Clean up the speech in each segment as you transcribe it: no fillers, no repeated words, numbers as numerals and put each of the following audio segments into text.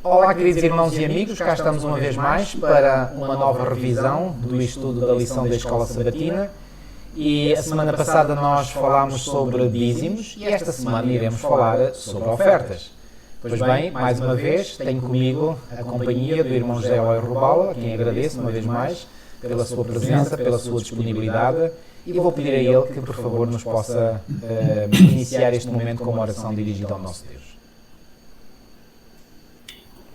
Olá, queridos irmãos e amigos, cá estamos uma vez mais para uma nova revisão do estudo da lição da Escola Sabatina. E a semana passada nós falámos sobre dízimos e esta semana iremos falar sobre ofertas. Pois bem, mais uma vez, tenho comigo a companhia do irmão José Eloy Rubala, a quem agradeço uma vez mais pela sua presença, pela sua disponibilidade, e vou pedir a ele que, por favor, nos possa iniciar este momento com uma oração dirigida ao nosso Deus.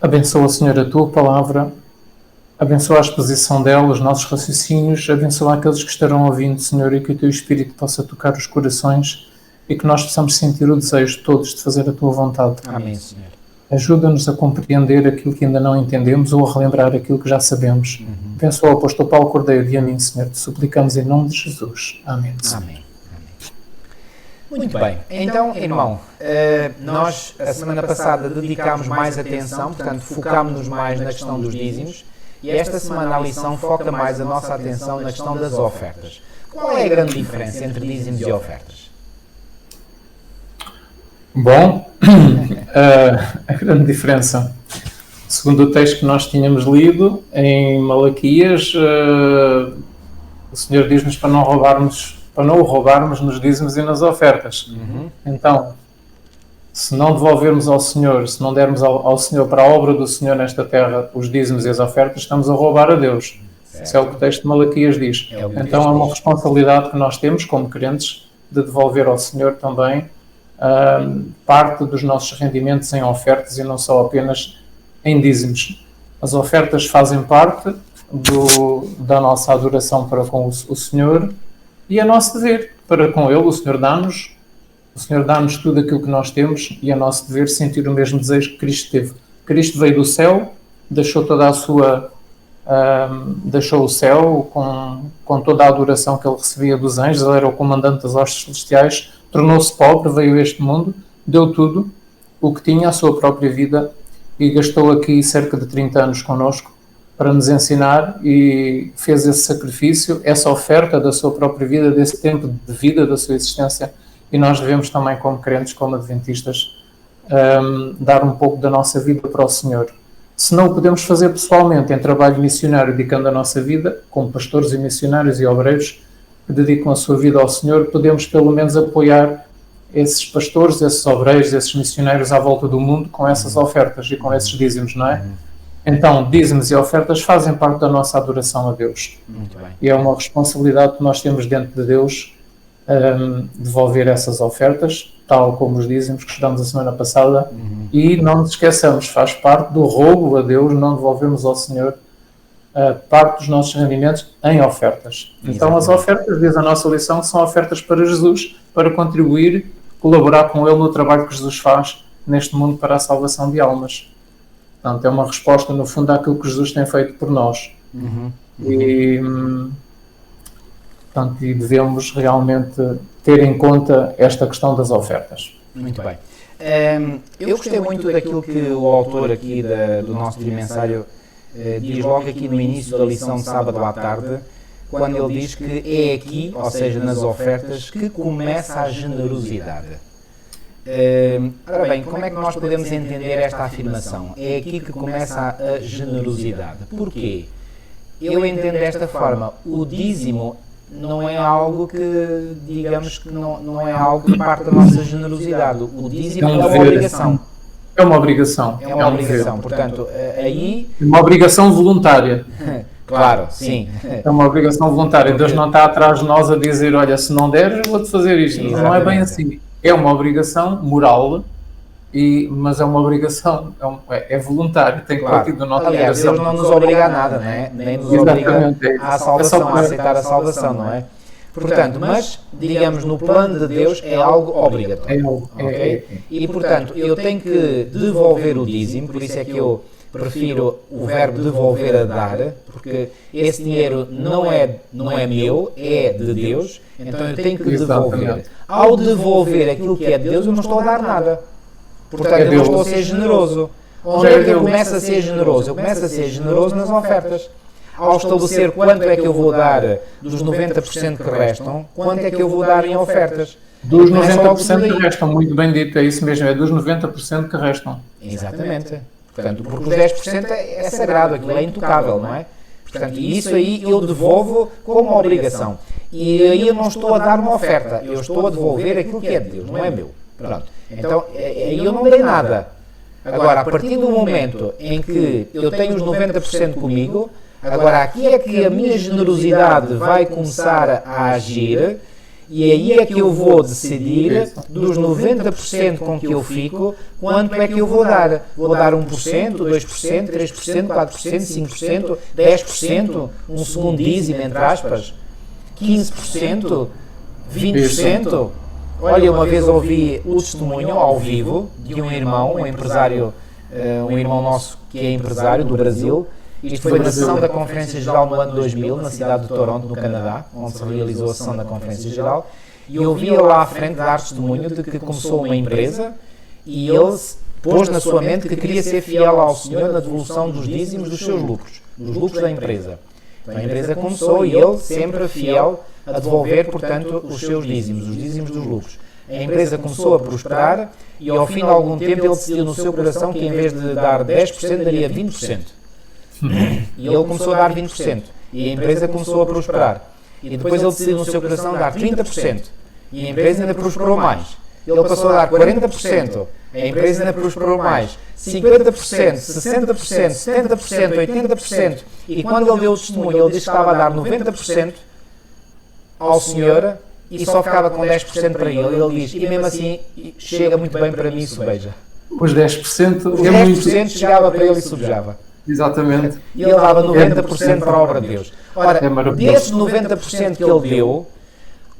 Abençoa, Senhor, a Tua Palavra, abençoa a exposição dela, os nossos raciocínios, abençoa aqueles que estarão ouvindo, Senhor, e que o Teu Espírito possa tocar os corações e que nós possamos sentir o desejo todos de fazer a Tua vontade. Amém, Senhor. Ajuda-nos a compreender aquilo que ainda não entendemos ou a relembrar aquilo que já sabemos. Abençoa o apóstolo Paulo Cordeiro e a mim, Senhor, te suplicamos em nome de Jesus. Amém. Amém. Muito bem, então, irmão, nós a semana passada dedicámos mais atenção, portanto, focámos-nos mais na questão dos dízimos, e esta semana a lição foca mais a nossa atenção na questão das ofertas. Qual é a grande diferença entre dízimos e ofertas? Bom, a grande diferença, segundo o texto que nós tínhamos lido em Malaquias, o Senhor diz-nos para não o roubarmos nos dízimos e nas ofertas. Então, se não devolvermos ao Senhor, se não dermos ao Senhor para a obra do Senhor nesta terra os dízimos e as ofertas, estamos a roubar a Deus. Certo. Isso é o que o texto de Malaquias diz. Então é uma responsabilidade que nós temos como crentes de devolver ao Senhor também parte dos nossos rendimentos em ofertas e não só apenas em dízimos. As ofertas fazem parte da nossa adoração para com o Senhor e é nosso dever para com Ele. O Senhor dá-nos tudo aquilo que nós temos e é nosso dever sentir o mesmo desejo que Cristo teve. Cristo veio do céu, deixou toda a sua... deixou o céu com toda a adoração que ele recebia dos anjos. Ele era o comandante das hostes celestiais, tornou-se pobre, veio a este mundo, deu tudo o que tinha, a sua própria vida, e gastou aqui cerca de 30 anos connosco para nos ensinar e fez esse sacrifício, essa oferta da sua própria vida, desse tempo de vida, da sua existência, e nós devemos também, como crentes, como adventistas, dar um pouco da nossa vida para o Senhor. Se não o podemos fazer pessoalmente, em trabalho missionário, dedicando a nossa vida, como pastores e missionários e obreiros que dedicam a sua vida ao Senhor, podemos pelo menos apoiar esses pastores, esses obreiros, esses missionários à volta do mundo com essas ofertas e com esses dízimos, não é? Então, dízimos e ofertas fazem parte da nossa adoração a Deus. Muito bem. E é uma responsabilidade que nós temos diante de Deus devolver essas ofertas, tal como os dízimos que estudamos a semana passada, e não nos esqueçamos, faz parte do roubo a Deus não devolvermos ao Senhor parte dos nossos rendimentos em ofertas. Então as ofertas, diz a nossa lição, são ofertas para Jesus, para contribuir, colaborar com Ele no trabalho que Jesus faz neste mundo para a salvação de almas. Portanto, é uma resposta, no fundo, àquilo que Jesus tem feito por nós. E devemos realmente ter em conta esta questão das ofertas. Muito bem. Eu gostei muito daquilo que o autor aqui do nosso dimensário diz logo aqui no início da lição de sábado à tarde, quando ele diz que é aqui, ou seja, nas ofertas, que começa a generosidade. Ora bem, como é que nós podemos entender esta afirmação? É aqui que começa a generosidade. Porquê? Eu entendo desta forma, o dízimo não é algo que, digamos que não é algo que parte da nossa generosidade. O dízimo é uma obrigação. É uma obrigação. É uma obrigação, portanto, aí... É uma obrigação voluntária. Claro, sim. É uma obrigação voluntária. Deus não está atrás de nós a dizer, olha, se não deres, eu vou-te fazer isto. Exatamente. Não é bem assim. É uma obrigação moral, mas é uma obrigação, é voluntário, tem que partir do nosso Aliás, Deus não nos obriga a nada, não é? Nem nos obriga à salvação, a aceitar a salvação, não é? Portanto, mas, digamos, no plano de Deus é algo obrigatório. E, portanto, eu tenho que devolver o dízimo, por isso é que eu prefiro o verbo devolver a dar, porque esse dinheiro não é meu, é de Deus, então eu tenho que devolver. Ao devolver aquilo que é de Deus, eu não estou a dar nada. Portanto, eu não estou a ser generoso. Onde é que eu começo a ser generoso? Eu começo a ser generoso nas ofertas. Ao estabelecer quanto é que eu vou dar dos 90% que restam, quanto é que eu vou dar em ofertas. Dos 90% que restam, muito bem dito, é isso mesmo, é dos 90% que restam. Exatamente. Portanto, porque os 10% é sagrado, aquilo é intocável, não é? Portanto, e isso aí eu devolvo como obrigação. E aí eu não estou a dar uma oferta, eu estou a devolver aquilo que é de Deus, não é meu. Pronto. Então, aí eu não dei nada. Agora, a partir do momento em que eu tenho os 90% comigo, agora aqui é que a minha generosidade vai começar a agir, e aí é que eu vou decidir dos 90% com que eu fico, quanto é que eu vou dar. Vou dar 1%, 2%, 3%, 4%, 5%, 10%, um segundo dízimo, entre aspas, 15%, 20%. Olha, uma vez ouvi o testemunho ao vivo de um irmão, um empresário, um irmão nosso que é empresário do Brasil. Isto foi na sessão da Conferência Geral no ano 2000, na cidade de Toronto, no Canadá, onde se realizou a sessão da Conferência Geral. E eu vi-o lá à frente dar testemunho de que começou uma empresa e ele pôs na sua mente que queria ser fiel ao Senhor na devolução dos dízimos dos seus lucros, dos lucros da empresa. Então a empresa começou e ele sempre fiel a devolver, portanto, os seus dízimos, os dízimos dos lucros. A empresa começou a prosperar e ao fim de algum tempo ele decidiu no seu coração que em vez de dar 10% daria 20%. E ele começou a dar 20%. E a empresa começou a prosperar. E depois ele decidiu no seu coração dar 30%. E a empresa ainda prosperou mais. Ele passou a dar 40%. A empresa ainda prosperou mais. 50%, 60%, 70%, 80%. E quando ele deu o testemunho, ele disse que estava a dar 90% ao Senhor e só ficava com 10% para ele. Ele diz, e mesmo assim chega muito bem para mim e sobeja. Os 10%, os 10% chegava para ele e sobejava. Exatamente. E ele dava 90% para a obra de Deus. Ora, desses 90% que ele deu,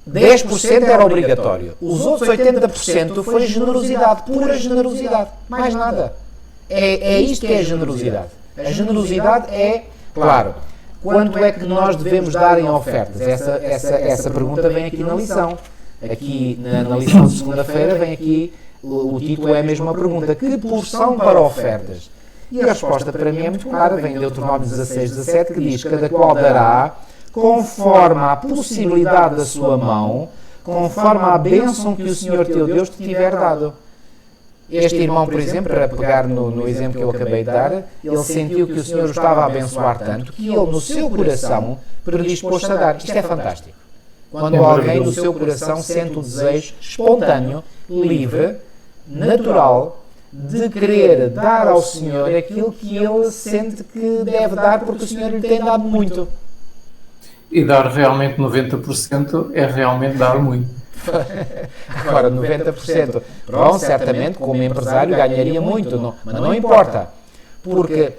10% era obrigatório. Os outros 80% foi generosidade, pura generosidade. Mais nada. É isto que é a generosidade. A generosidade é, claro, quanto é que nós devemos dar em ofertas? Essa pergunta vem aqui na lição. Aqui na lição de segunda-feira vem aqui, o título é a mesma pergunta. Que porção para ofertas? E a resposta para mim é muito clara, vem em Deuteronômio 16, 17, que diz, cada qual dará conforme a possibilidade da sua mão, conforme a bênção que o Senhor teu Deus te tiver dado. Este irmão, por exemplo, para pegar no exemplo que eu acabei de dar, ele sentiu que o Senhor o estava a abençoar tanto, que ele no seu coração predispôs-se a dar. Isto é fantástico. Quando alguém no seu coração sente o desejo espontâneo, livre, natural, de querer dar ao Senhor aquilo que ele sente que deve dar, porque o Senhor lhe tem dado muito. E dar realmente 90% é realmente dar muito. Agora, 90%, pronto, certamente, como empresário, ganharia muito, mas não importa. Porque,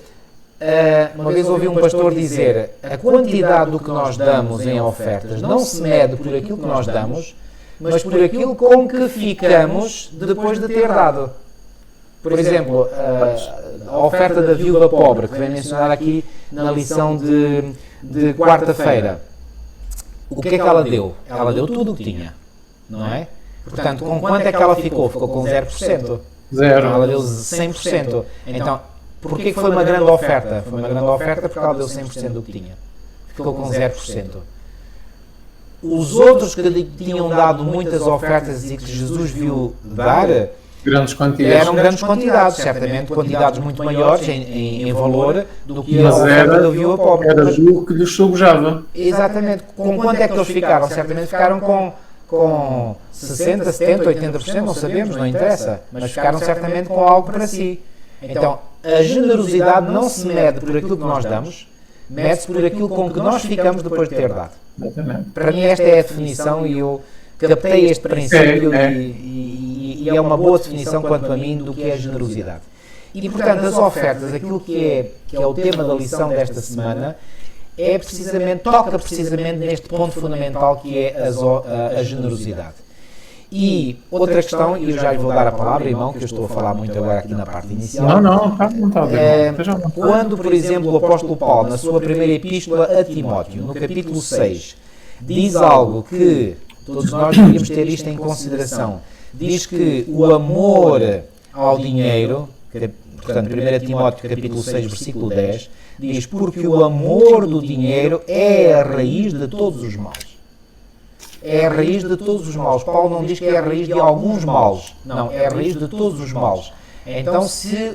uma vez ouvi um pastor dizer, a quantidade do que nós damos em ofertas não se mede por aquilo que nós damos, mas por aquilo com que ficamos depois de ter dado. Por exemplo, a oferta da viúva pobre, que vem mencionada aqui na lição de quarta-feira. O que é que ela deu? Ela deu tudo o que tinha, não é? Portanto, com quanto é que ela ficou? Ficou com 0%. Zero. Ela deu 100%. Então, porquê que foi uma grande oferta? Foi uma grande oferta porque ela deu 100% do que tinha. Ficou com 0%. Os outros que tinham dado muitas ofertas e que Jesus viu dar... Grandes quantidades. Eram grandes quantidades, certamente quantidades muito maiores em valor do que a oferta da viúva pobre. Era o que lhes sobejava. Exatamente. Com quanto é que eles ficaram? Certamente ficaram com 60%, 70%, 80%, não sabemos, não interessa. Mas ficaram certamente com algo para si. Então, a generosidade não se mede por aquilo que nós damos, mede-se por aquilo com que nós ficamos depois de ter dado. Exatamente. Para mim esta é a definição e eu captei este princípio e é uma boa definição quanto a mim do que é a generosidade. E portanto as ofertas, aquilo que é o tema da lição desta semana, toca precisamente neste ponto fundamental que é a generosidade. E outra questão, e eu já lhe vou dar a palavra, irmão, que eu estou a falar muito agora aqui na parte inicial. Não, está quando, por exemplo, o apóstolo Paulo, na sua primeira epístola a Timóteo, no capítulo 6, diz algo que todos nós devíamos ter isto em consideração. Diz que o amor ao dinheiro, portanto, 1 Timóteo capítulo 6, versículo 10, diz, porque o amor do dinheiro é a raiz de todos os males. É a raiz de todos os males. Paulo não diz que é a raiz de alguns males. Não, é a raiz de todos os males. Então, se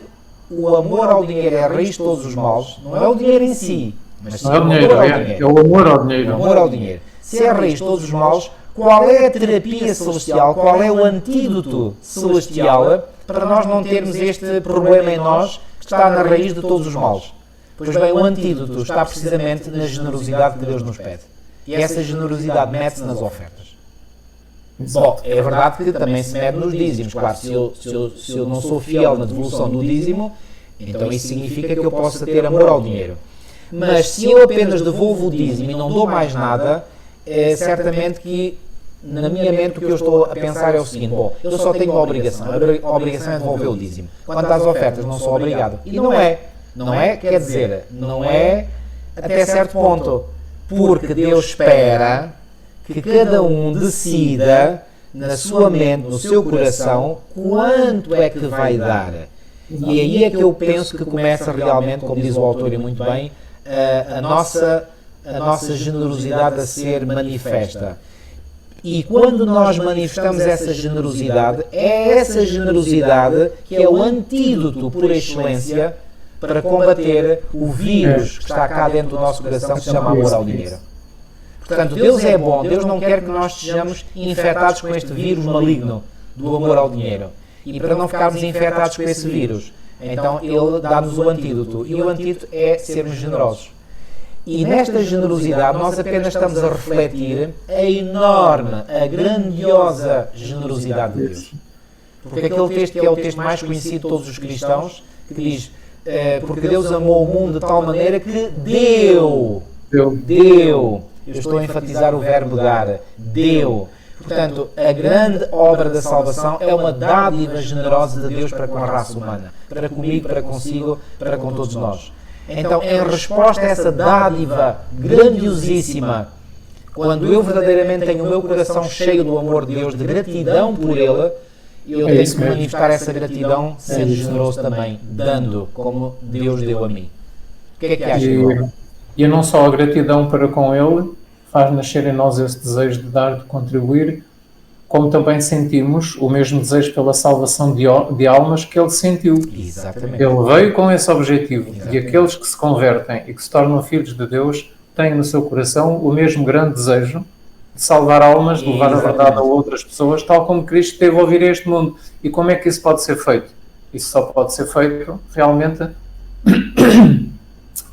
o amor ao dinheiro é a raiz de todos os males, não é o dinheiro em si, mas sim não é o dinheiro, é o amor ao dinheiro. O amor ao dinheiro. Se é a raiz de todos os males, qual é a terapia celestial, qual é o antídoto celestial para nós não termos este problema em nós que está na raiz de todos os males? Pois bem, o antídoto está precisamente na generosidade que Deus nos pede. E essa generosidade mete-se nas ofertas. Bom, é verdade que também se mede nos dízimos. Claro, se eu não sou fiel na devolução do dízimo, então isso significa que eu possa ter amor ao dinheiro. Mas se eu apenas devolvo o dízimo e não dou mais nada, é certamente que na minha mente o que eu estou a pensar é o seguinte: bom, eu só tenho uma obrigação, a obrigação é devolver o dízimo. Quanto às ofertas, não sou obrigado. E não é, quer dizer, não é até certo ponto, porque Deus espera que cada um decida na sua mente, no seu coração, quanto é que vai dar. E aí é que eu penso que começa realmente, como diz o autor e muito bem, a nossa generosidade a ser manifesta. E quando nós manifestamos essa generosidade, é essa generosidade que é o antídoto por excelência para combater o vírus que está cá dentro do nosso coração, que se chama amor ao dinheiro. Portanto, Deus é bom, Deus não quer que nós estejamos infectados com este vírus maligno do amor ao dinheiro. E para não ficarmos infectados com esse vírus, então Ele dá-nos o antídoto. E o antídoto é sermos generosos. E nesta generosidade nós apenas estamos a refletir a enorme, a grandiosa generosidade de Deus. Porque aquele texto que é o texto mais conhecido de todos os cristãos, que diz, porque Deus amou o mundo de tal maneira que deu. Eu estou a enfatizar o verbo dar. Deu. Portanto, a grande obra da salvação é uma dádiva generosa de Deus para com a raça humana. Para comigo, para consigo, para com todos nós. Então, em resposta a essa dádiva grandiosíssima, quando eu verdadeiramente tenho o meu coração cheio do amor de Deus, de gratidão por Ele, eu tenho que manifestar essa gratidão sendo generoso também, dando como Deus deu a mim. O que é que acha, João? E não só a gratidão para com Ele faz nascer em nós esse desejo de dar, de contribuir, como também sentimos o mesmo desejo pela salvação de almas que Ele sentiu. Exatamente. Ele veio com esse objetivo. Exatamente. E aqueles que se convertem e que se tornam filhos de Deus têm no seu coração o mesmo grande desejo de salvar almas, de levar a verdade a outras pessoas, tal como Cristo teve a vir a este mundo. E como é que isso pode ser feito? Isso só pode ser feito realmente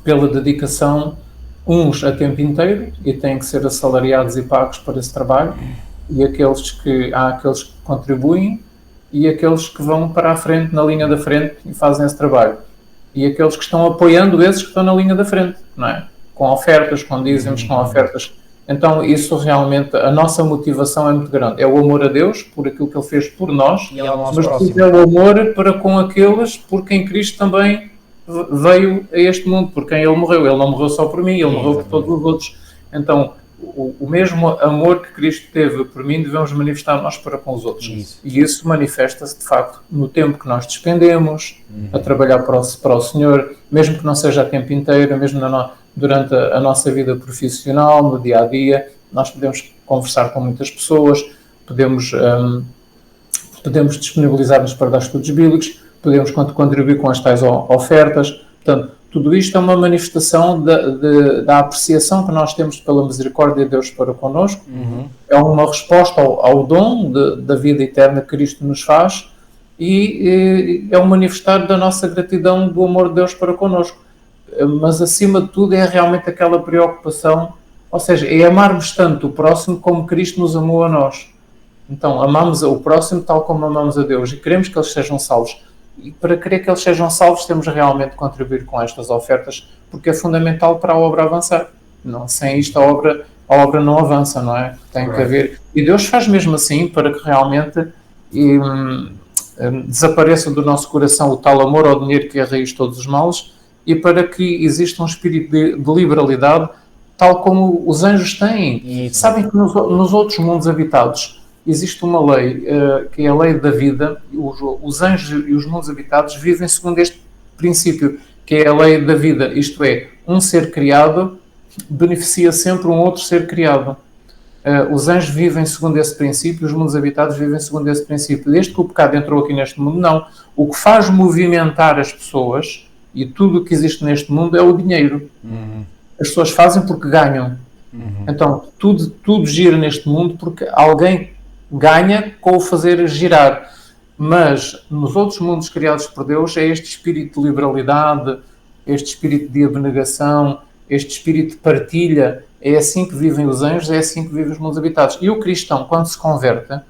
pela dedicação, uns a tempo inteiro, e têm que ser assalariados e pagos por esse trabalho, e há aqueles que contribuem e aqueles que vão para a frente, na linha da frente, e fazem esse trabalho. E aqueles que estão apoiando esses que estão na linha da frente, não é? Com ofertas, com dízimos, com ofertas. Então, isso realmente, a nossa motivação é muito grande. É o amor a Deus, por aquilo que Ele fez por nós, e ao nosso mas próximo. É o amor para com aqueles por quem Cristo também veio a este mundo, por quem Ele morreu. Ele não morreu só por mim, Ele morreu por todos os outros. Então, o mesmo amor que Cristo teve por mim, devemos manifestar nós para com os outros. Isso. E isso manifesta-se, de facto, no tempo que nós despendemos a trabalhar para o Senhor, mesmo que não seja a tempo inteiro, mesmo durante a nossa vida profissional, no dia-a-dia. Nós podemos conversar com muitas pessoas, podemos disponibilizar-nos para dar estudos bíblicos, podemos contribuir com as tais ofertas. Portanto, tudo isto é uma manifestação da apreciação que nós temos pela misericórdia de Deus para connosco. É uma resposta ao dom da vida eterna que Cristo nos faz, e é um manifestar da nossa gratidão, do amor de Deus para connosco. Mas, acima de tudo, é realmente aquela preocupação, ou seja, é amarmos tanto o próximo como Cristo nos amou a nós. Então, amamos o próximo tal como amamos a Deus, e queremos que eles sejam salvos. E para querer que eles sejam salvos, temos realmente de contribuir com estas ofertas, porque é fundamental para a obra avançar. Não, sem isto a obra não avança, não é? Tem que haver. E Deus faz mesmo assim para que realmente desapareça do nosso coração o tal amor ao dinheiro que é a raiz de todos os males, e para que exista um espírito de liberalidade, tal como os anjos têm. Isso. Sabem que nos outros mundos habitados existe uma lei, que é a lei da vida. Os anjos e os mundos habitados vivem segundo este princípio, que é a lei da vida. Isto é, um ser criado beneficia sempre um outro ser criado. os anjos vivem segundo esse princípio, os mundos habitados vivem segundo esse princípio. Desde que o pecado entrou aqui neste mundo, não. O que faz movimentar as pessoas e tudo o que existe neste mundo é o dinheiro. As pessoas fazem porque ganham. Então, tudo gira neste mundo porque alguém ganha com o fazer girar. Mas, nos outros mundos criados por Deus, é este espírito de liberalidade, este espírito de abnegação, este espírito de partilha. É assim que vivem os anjos, é assim que vivem os mundos habitados. E o cristão, quando se converte,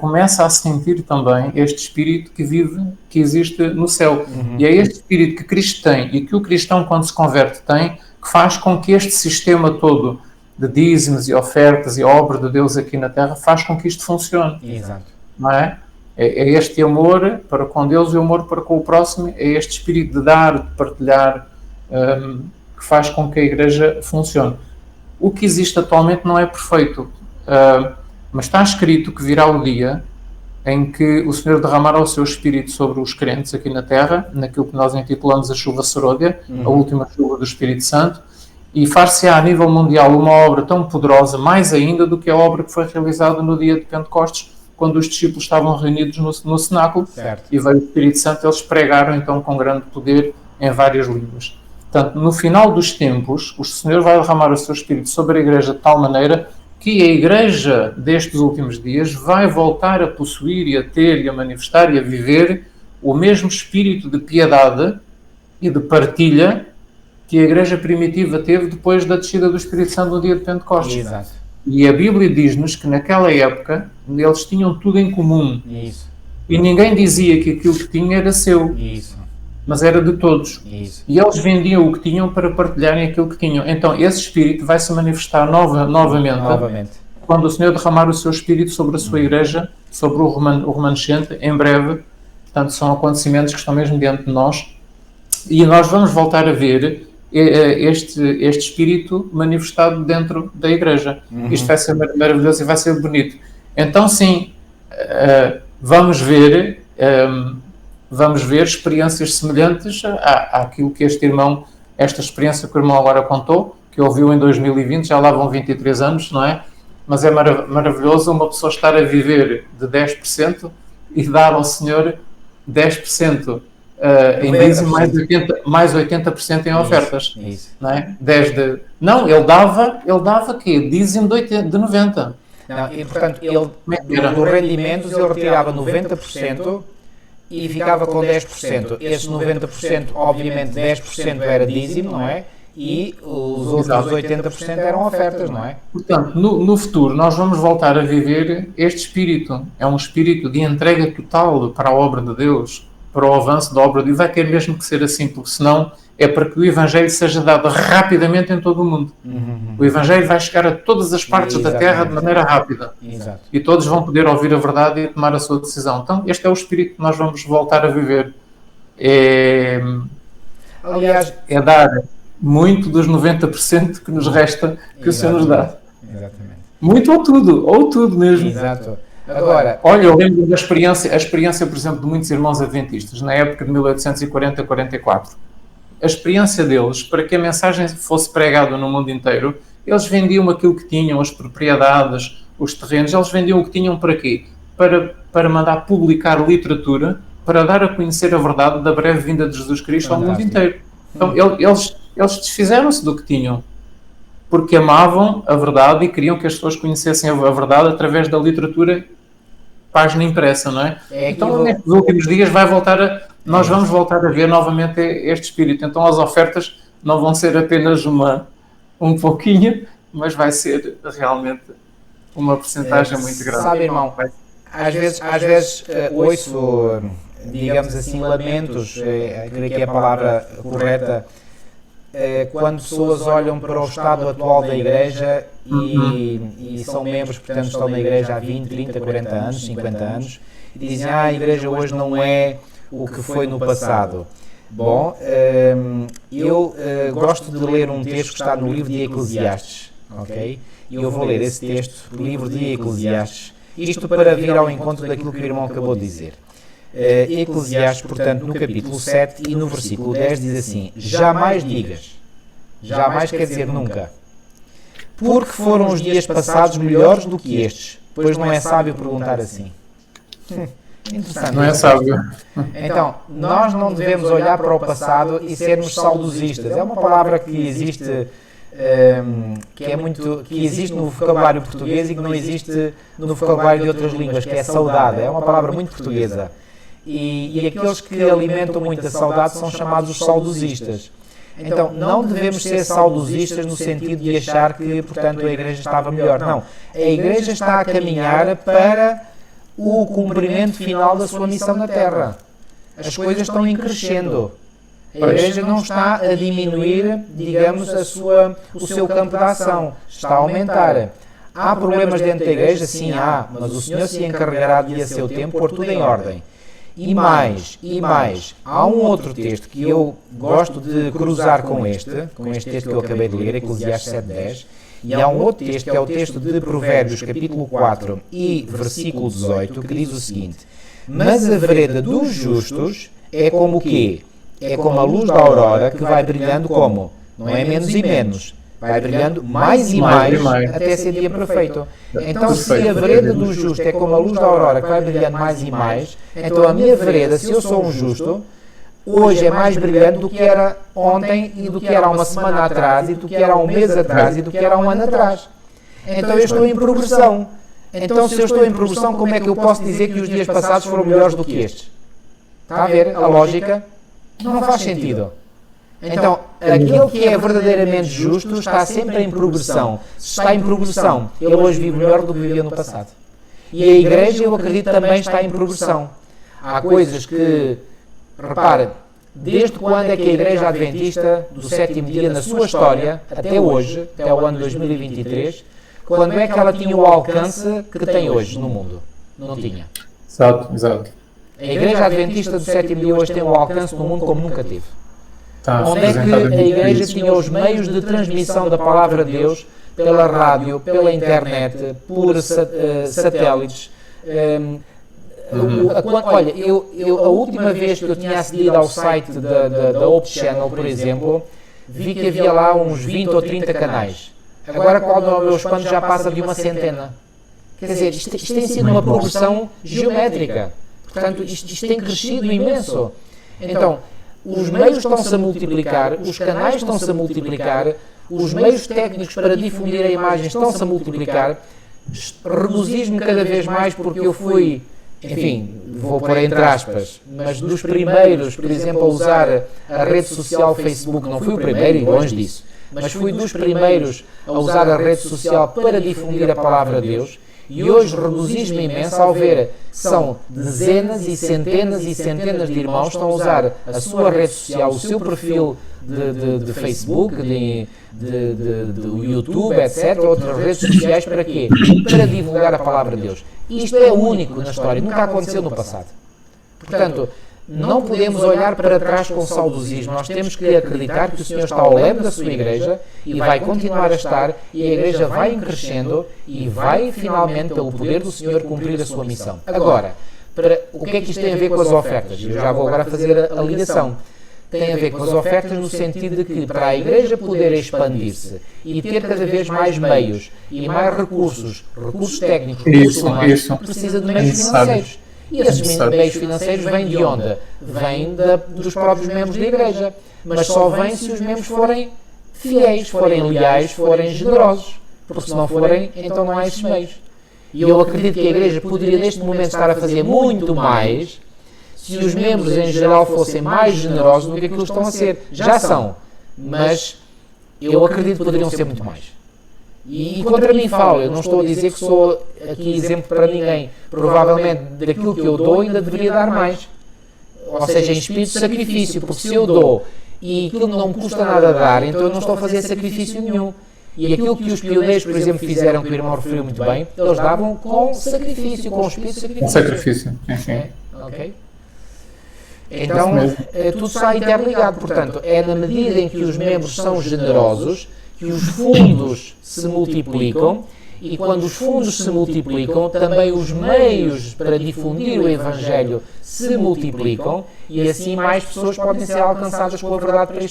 começa a sentir também este espírito que existe no céu. E é este espírito que Cristo tem e que o cristão, quando se converte, tem, que faz com que este sistema todo de dízimos e ofertas e a obra de Deus aqui na Terra faz com que isto funcione. Exato. Não é? É este amor para com Deus e o amor para com o próximo, é este espírito de dar, de partilhar, que faz com que a Igreja funcione. O que existe atualmente não é perfeito, mas está escrito que virá o dia em que o Senhor derramará o seu Espírito sobre os crentes aqui na Terra, naquilo que nós intitulamos a chuva seródia, a última chuva do Espírito Santo, e far-se-á a nível mundial uma obra tão poderosa, mais ainda do que a obra que foi realizada no dia de Pentecostes, quando os discípulos estavam reunidos no cenáculo, certo. E veio o Espírito Santo, eles pregaram então com grande poder em várias línguas. Portanto, no final dos tempos, o Senhor vai derramar o seu Espírito sobre a Igreja de tal maneira que a Igreja destes últimos dias vai voltar a possuir e a ter e a manifestar e a viver o mesmo espírito de piedade e de partilha que a Igreja primitiva teve depois da descida do Espírito Santo no dia de Pentecostes. Exato. E a Bíblia diz-nos que naquela época eles tinham tudo em comum. Isso. E ninguém dizia que aquilo que tinha era seu. Isso. Mas era de todos. Isso. E eles vendiam o que tinham para partilharem aquilo que tinham. Então esse Espírito vai se manifestar novamente quando o Senhor derramar o seu Espírito sobre a sua Igreja, sobre o remanescente, em breve. Portanto, são acontecimentos que estão mesmo diante de nós. E nós vamos voltar a ver este Espírito manifestado dentro da Igreja. Isto vai ser maravilhoso e vai ser bonito. Então, sim, vamos ver experiências semelhantes àquilo que esta experiência que o irmão agora contou, que ouviu em 2020, já lá vão 23 anos, não é? Mas é maravilhoso uma pessoa estar a viver de 10% e dar ao Senhor 10%. Em dízimo, mais 80% em ofertas. Isso. Não é? Não, ele dava quê? Dízimo de 90%. Não, e portanto, dos rendimentos ele retirava 90% e ficava com 10%. Esses 90%, obviamente 10% era dízimo, não é? E os outros 80% eram ofertas, não é? Portanto, no futuro nós vamos voltar a viver este espírito. É um espírito de entrega total para a obra de Deus, para o avanço da obra de Deus. Vai ter mesmo que ser assim, porque senão é para que o Evangelho seja dado rapidamente em todo o mundo. O Evangelho vai chegar a todas as partes da Terra de maneira rápida. Exato. E todos vão poder ouvir a verdade e tomar a sua decisão. Então, este é o espírito que nós vamos voltar a viver. Aliás, é dar muito dos 90% que nos resta, que o Senhor nos dá. Exatamente. Muito ou tudo mesmo. Exato. Agora, olha, eu lembro da experiência, por exemplo, de muitos irmãos adventistas, na época de 1840-44. A experiência deles, para que a mensagem fosse pregada no mundo inteiro, eles vendiam aquilo que tinham, as propriedades, os terrenos, eles vendiam o que tinham para quê? Para mandar publicar literatura, para dar a conhecer a verdade da breve vinda de Jesus Cristo ao mundo inteiro. Então, eles desfizeram-se do que tinham, porque amavam a verdade e queriam que as pessoas conhecessem a verdade através da literatura, página impressa, não é? Então, nestes últimos dias nós vamos voltar a ver novamente este espírito. Então, as ofertas não vão ser apenas um pouquinho, mas vai ser realmente uma porcentagem muito grande. Sabe, irmão, às vezes ouço, digamos assim, lamentos, creio que é a palavra correta, quando pessoas olham para o estado atual da Igreja e são membros, portanto estão na Igreja há 20, 30, 40 anos, 50 anos, e dizem, a Igreja hoje não é o que foi no passado. Bom, eu gosto de ler um texto que está no livro de Eclesiastes, ok? E eu vou ler esse texto, livro de Eclesiastes, isto para vir ao encontro daquilo que o irmão acabou de dizer. Eclesiastes, portanto, no capítulo 7 e no versículo 10 diz assim: jamais digas, jamais quer dizer nunca, porque foram os dias passados melhores do que estes, pois não é sábio perguntar assim. Interessante. Não é sábio. Então, nós não devemos olhar para o passado e sermos saudosistas. É uma palavra que existe, que existe no vocabulário português e que não existe no vocabulário de outras línguas, que é saudade. É uma palavra muito portuguesa. E aqueles que alimentam muito a saudade são chamados os saudosistas. Então, não devemos ser saudosistas no sentido de achar que, portanto, a Igreja estava melhor. Não. A Igreja está a caminhar para o cumprimento final da sua missão na Terra. As coisas estão em crescendo. A Igreja não está a diminuir, digamos, o seu campo de ação. Está a aumentar. Há problemas dentro da Igreja? Sim, há. Mas o Senhor se encarregará de, a seu tempo, pôr tudo em ordem. E mais, há um outro texto que eu gosto de cruzar com este texto que eu acabei de ler, Eclesiastes 7:10, e há um outro texto, que é o texto de Provérbios, capítulo 4 e versículo 18, que diz o seguinte: mas a vereda dos justos é como o quê? É como a luz da aurora que vai brilhando como? Não é menos e menos. Vai brilhando mais e mais até ser dia perfeito. Então, se a vereda do justo é como a luz da aurora que vai brilhando mais e mais, então a minha vereda, se eu sou um justo, hoje é mais brilhante do que era ontem e do que era há uma semana atrás e do que era há um mês atrás e do que era há um ano atrás. Então eu estou em progressão. Então, se eu estou em progressão, como é que eu posso dizer que os dias passados foram melhores do que estes? Está a ver a lógica? Não faz sentido. Então, aquele que é verdadeiramente justo está sempre em progressão. Se está em progressão, ele hoje vive melhor do que vivia no passado. E a Igreja, eu acredito, também está em progressão. Há coisas que, repare, desde quando é que a Igreja Adventista, do sétimo dia, na sua história, até hoje, até o ano 2023, quando é que ela tinha o alcance que tem hoje no mundo? Não tinha. Exato. A Igreja Adventista do sétimo dia hoje tem um alcance no mundo como nunca teve. Onde é que a Igreja tinha os meios de transmissão da Palavra de Deus pela rádio, pela internet, por satélites. Olha, a última vez que eu tinha acedido ao site da Hope Channel, por exemplo, vi que havia lá uns 20 ou 30 canais. Agora, qual do meu espanto, já passa de uma centena. Quer dizer, isto tem sido uma progressão geométrica. Portanto, isto tem crescido imenso. Então, os meios estão-se a multiplicar, os canais estão-se a multiplicar, os meios técnicos para difundir a imagem estão-se a multiplicar. Regozijo-me cada vez mais porque eu fui, enfim, vou pôr entre aspas, mas dos primeiros, por exemplo, a usar a rede social Facebook. Não fui o primeiro e longe disso, mas fui dos primeiros a usar a rede social para difundir a Palavra de Deus. E hoje regozijo-me imenso ao ver que são dezenas e centenas de irmãos que estão a usar a sua rede social, o seu perfil de Facebook, do YouTube, etc., outras redes sociais, para quê? Para divulgar a Palavra de Deus. Isto é único na história, nunca aconteceu no passado. Portanto, não podemos olhar para trás com saudosismo, nós temos que acreditar que o Senhor está ao leme da sua Igreja e vai continuar a estar, e a Igreja vai crescendo e vai finalmente, pelo poder do Senhor, cumprir a sua missão. Agora, o que é que isto tem a ver com as ofertas? Eu já vou agora fazer a ligação. Tem a ver com as ofertas no sentido de que, para a Igreja poder expandir-se e ter cada vez mais meios e mais recursos técnicos, recursos humanos, precisa de meios financeiros. E esses meios financeiros vêm de onde? Vêm dos próprios membros da Igreja. Mas só vêm se os membros forem fiéis, forem leais, forem generosos. Porque se não forem, então não há esses meios. E eu acredito que a Igreja poderia neste momento estar a fazer muito mais se os membros em geral fossem mais generosos do que aquilo que estão a ser. Já são, mas eu acredito que poderiam ser muito mais. E contra mim falo, eu não estou a dizer que sou aqui exemplo para ninguém. Provavelmente daquilo que eu dou ainda deveria dar mais. Ou seja, em espírito de sacrifício, porque se eu dou e aquilo não me custa nada a dar, então eu não estou a fazer sacrifício nenhum. E aquilo que os pioneiros, por exemplo, fizeram, que o irmão referiu muito bem, eles davam com sacrifício, com espírito de sacrifício. Com sacrifício, enfim. Ok? Então, tudo está interligado. Portanto, é na medida em que os membros são generosos que os fundos se multiplicam E quando os fundos se multiplicam, também os meios para difundir o Evangelho se multiplicam e assim mais pessoas podem ser alcançadas pela verdade para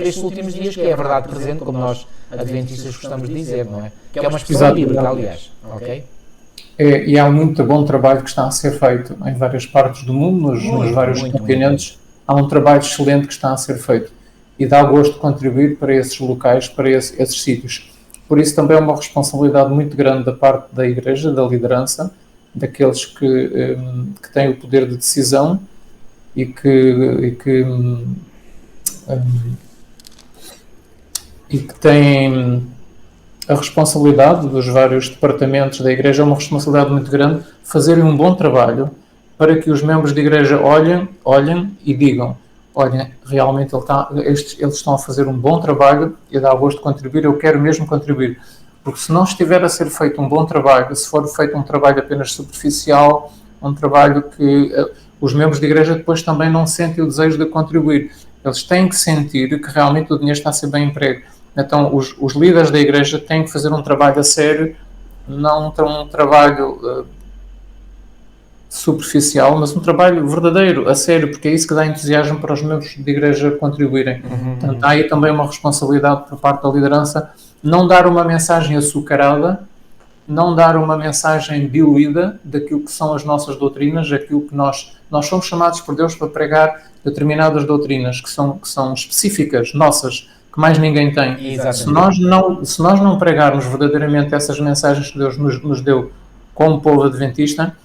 estes últimos dias, que é a verdade presente, como nós adventistas gostamos de dizer, não é? Que é uma expressão bíblica, aliás. Okay? E há muito bom trabalho que está a ser feito em várias partes do mundo, nos vários continentes. Há um trabalho excelente que está a ser feito e dá gosto de contribuir para esses locais, para esses sítios. Por isso também é uma responsabilidade muito grande da parte da Igreja, da liderança, daqueles que têm o poder de decisão e que têm a responsabilidade dos vários departamentos da Igreja. É uma responsabilidade muito grande fazerem um bom trabalho para que os membros da Igreja olhem e digam: olhem, realmente eles estão a fazer um bom trabalho e dá gosto de contribuir, eu quero mesmo contribuir. Porque se não estiver a ser feito um bom trabalho, se for feito um trabalho apenas superficial, um trabalho que os membros da Igreja depois também não sentem o desejo de contribuir. Eles têm que sentir que realmente o dinheiro está a ser bem emprego. Então os líderes da Igreja têm que fazer um trabalho a sério, não um trabalho superficial, mas um trabalho verdadeiro, a sério, porque é isso que dá entusiasmo para os membros da Igreja contribuírem. Portanto, há aí também uma responsabilidade por parte da liderança, não dar uma mensagem açucarada, não dar uma mensagem diluída daquilo que são as nossas doutrinas, aquilo que nós somos chamados por Deus para pregar determinadas doutrinas que são específicas, nossas, que mais ninguém tem. Se nós não pregarmos verdadeiramente essas mensagens que Deus nos deu como povo adventista,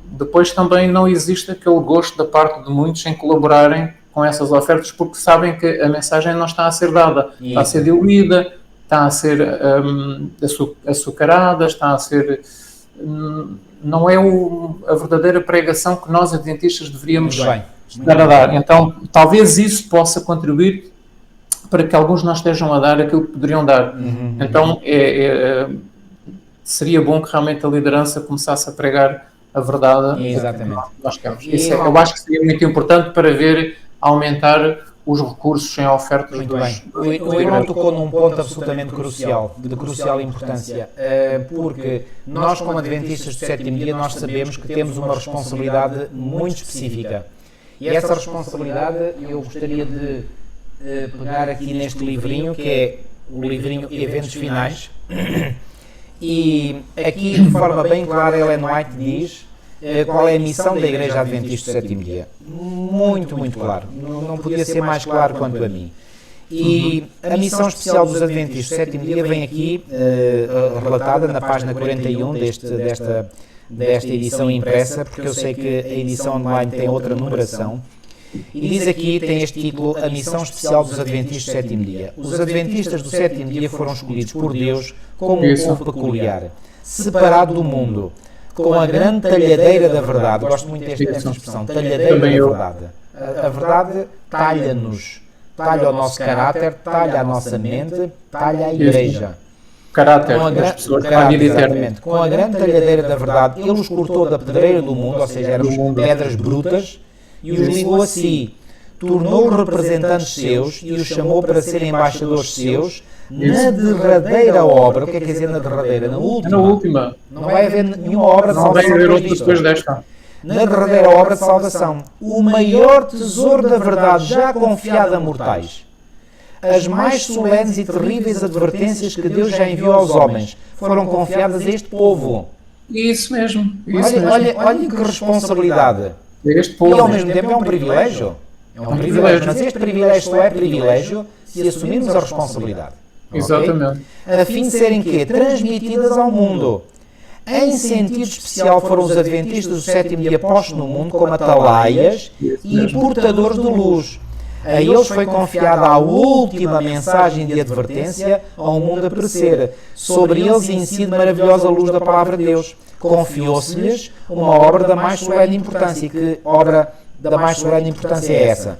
depois também não existe aquele gosto da parte de muitos em colaborarem com essas ofertas, porque sabem que a mensagem não está a ser dada, está a ser diluída, está a ser açucarada, está a ser... não é a verdadeira pregação que nós adventistas deveríamos estar a dar. Então, talvez isso possa contribuir para que alguns não estejam a dar aquilo que poderiam dar. Então, seria bom que realmente a liderança começasse a pregar a verdade. Exatamente. Nós queremos. Eu acho que seria muito importante para ver aumentar os recursos em ofertas. Muito bem. O irmão tocou num ponto absolutamente crucial, de crucial importância, porque nós, como adventistas do sétimo dia, nós sabemos que temos uma responsabilidade muito específica. E essa responsabilidade eu gostaria de pegar aqui neste livrinho, que é o livrinho Eventos Finais. E aqui, de forma bem clara, Ellen White diz qual é a missão da Igreja Adventista do Sétimo Dia. Muito, muito claro. Não podia ser mais claro quanto a mim. E a missão especial dos Adventistas do Sétimo Dia vem aqui relatada na página 41 desta edição impressa, porque eu sei que a edição online tem outra numeração. E diz aqui, tem este título: A Missão Especial dos Adventistas do Sétimo Dia. Os Adventistas do Sétimo Dia foram escolhidos por Deus como um povo peculiar, separado do mundo, com a grande talhadeira da verdade. Gosto muito desta expressão, talhadeira da verdade. A verdade talha-nos, talha o nosso caráter, talha a nossa mente, talha a Igreja. Caráter das pessoas, exatamente. Com a grande talhadeira da verdade, Ele os cortou da pedreira do mundo, ou seja, eram pedras brutas, e os ligou a si, tornou-os representantes seus e os chamou para serem embaixadores seus na derradeira obra. O que é que quer dizer na derradeira? Na última. Não vai haver nenhuma obra de salvação depois desta. Na derradeira obra de salvação. O maior tesouro da verdade já confiado a mortais. As mais solenes e terríveis advertências que Deus já enviou aos homens foram confiadas a este povo. Isso mesmo. Olha que responsabilidade. E ao mesmo tempo é um privilégio. Mas este privilégio só é privilégio se assumirmos a responsabilidade. Exatamente. A fim de serem quê? Transmitidas ao mundo. Em sentido especial foram os adventistas do sétimo dia postos no mundo como atalaias e portadores de luz. A eles foi confiada a última mensagem de advertência ao mundo a perecer. Sobre eles incide maravilhosa luz da palavra de Deus. Confiou-se-lhes uma obra da mais solene importância. E que obra da mais solene importância é essa?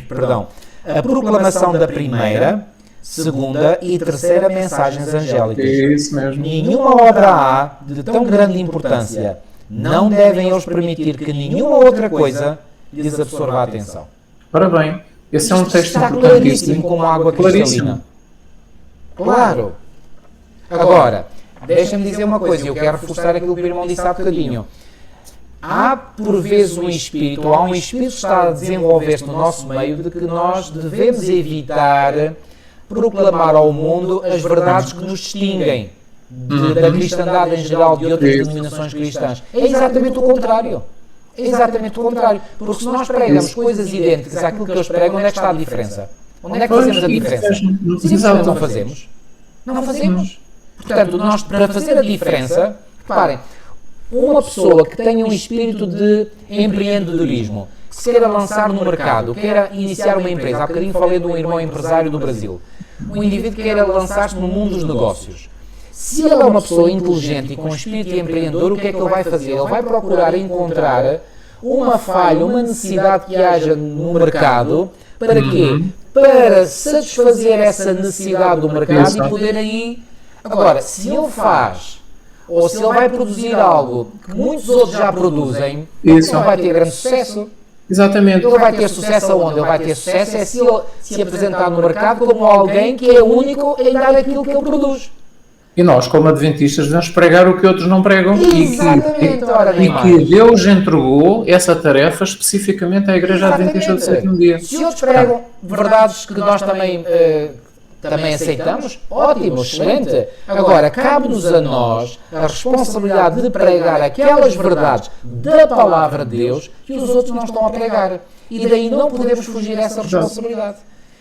Perdão. A proclamação da primeira, segunda e terceira mensagens angélicas. Isso mesmo. Nenhuma obra há de tão grande importância. Não devem eles permitir que nenhuma outra coisa lhes absorva a atenção. Ora bem, esse é um texto importantíssimo, como água cristalina. Claro. Agora, deixa-me dizer uma coisa, eu quero reforçar aquilo que o irmão disse há bocadinho. Há, por vezes, um espírito que está a desenvolver-se no nosso meio de que nós devemos evitar proclamar ao mundo as verdades que nos distinguem da cristandade em geral, de outras denominações cristãs. É exatamente o contrário. É exatamente o contrário. Porque se nós pregamos coisas idênticas àquilo que eles pregam, onde é que está a diferença? Onde é que fazemos a diferença? Simplesmente não fazemos. Não fazemos. Portanto, nós, para fazer a diferença, reparem, uma pessoa que tenha um espírito de empreendedorismo, que se queira lançar no mercado, queira iniciar uma empresa, há bocadinho falei de um irmão empresário do Brasil, um indivíduo que queira lançar-se no mundo dos negócios. Se ele é uma pessoa inteligente e com espírito empreendedor, o que é que ele vai fazer? Ele vai procurar encontrar uma falha, uma necessidade que haja no mercado, para quê? Para satisfazer essa necessidade do mercado e poder aí... Agora, se ele faz... ou se ele vai produzir algo que muitos outros já produzem, ele vai ter grande sucesso. Exatamente. Ele vai ter sucesso aonde? Ele vai ter sucesso é se ele se apresentar no mercado como alguém que é único em dar aquilo que ele produz. E nós, como adventistas, devemos pregar o que outros não pregam e que Deus entregou essa tarefa especificamente à Igreja Adventista do Sétimo Dia. Se outros pregam verdades que nós também aceitamos, ótimo, excelente. Agora, cabe-nos a nós a responsabilidade de pregar aquelas verdades da Palavra de Deus que os outros não estão a pregar. E daí não podemos fugir a essa responsabilidade.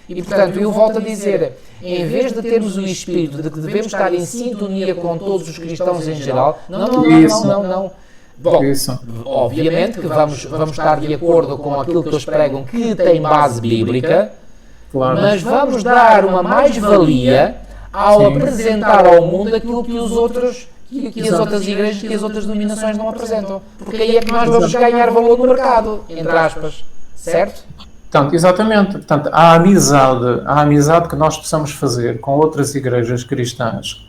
E, portanto, eu volto a dizer, em vez de termos o espírito de que devemos estar em sintonia com todos os cristãos em geral, não. Bom, obviamente que vamos estar de acordo com aquilo que eles pregam que tem base bíblica, claro. Mas vamos dar uma mais-valia ao apresentar ao mundo aquilo que os outros, que as outras igrejas, que as outras denominações não apresentam. Porque aí é que nós vamos ganhar valor no mercado, entre aspas, certo? Portanto, exatamente. Portanto, a amizade que nós possamos fazer com outras igrejas cristãs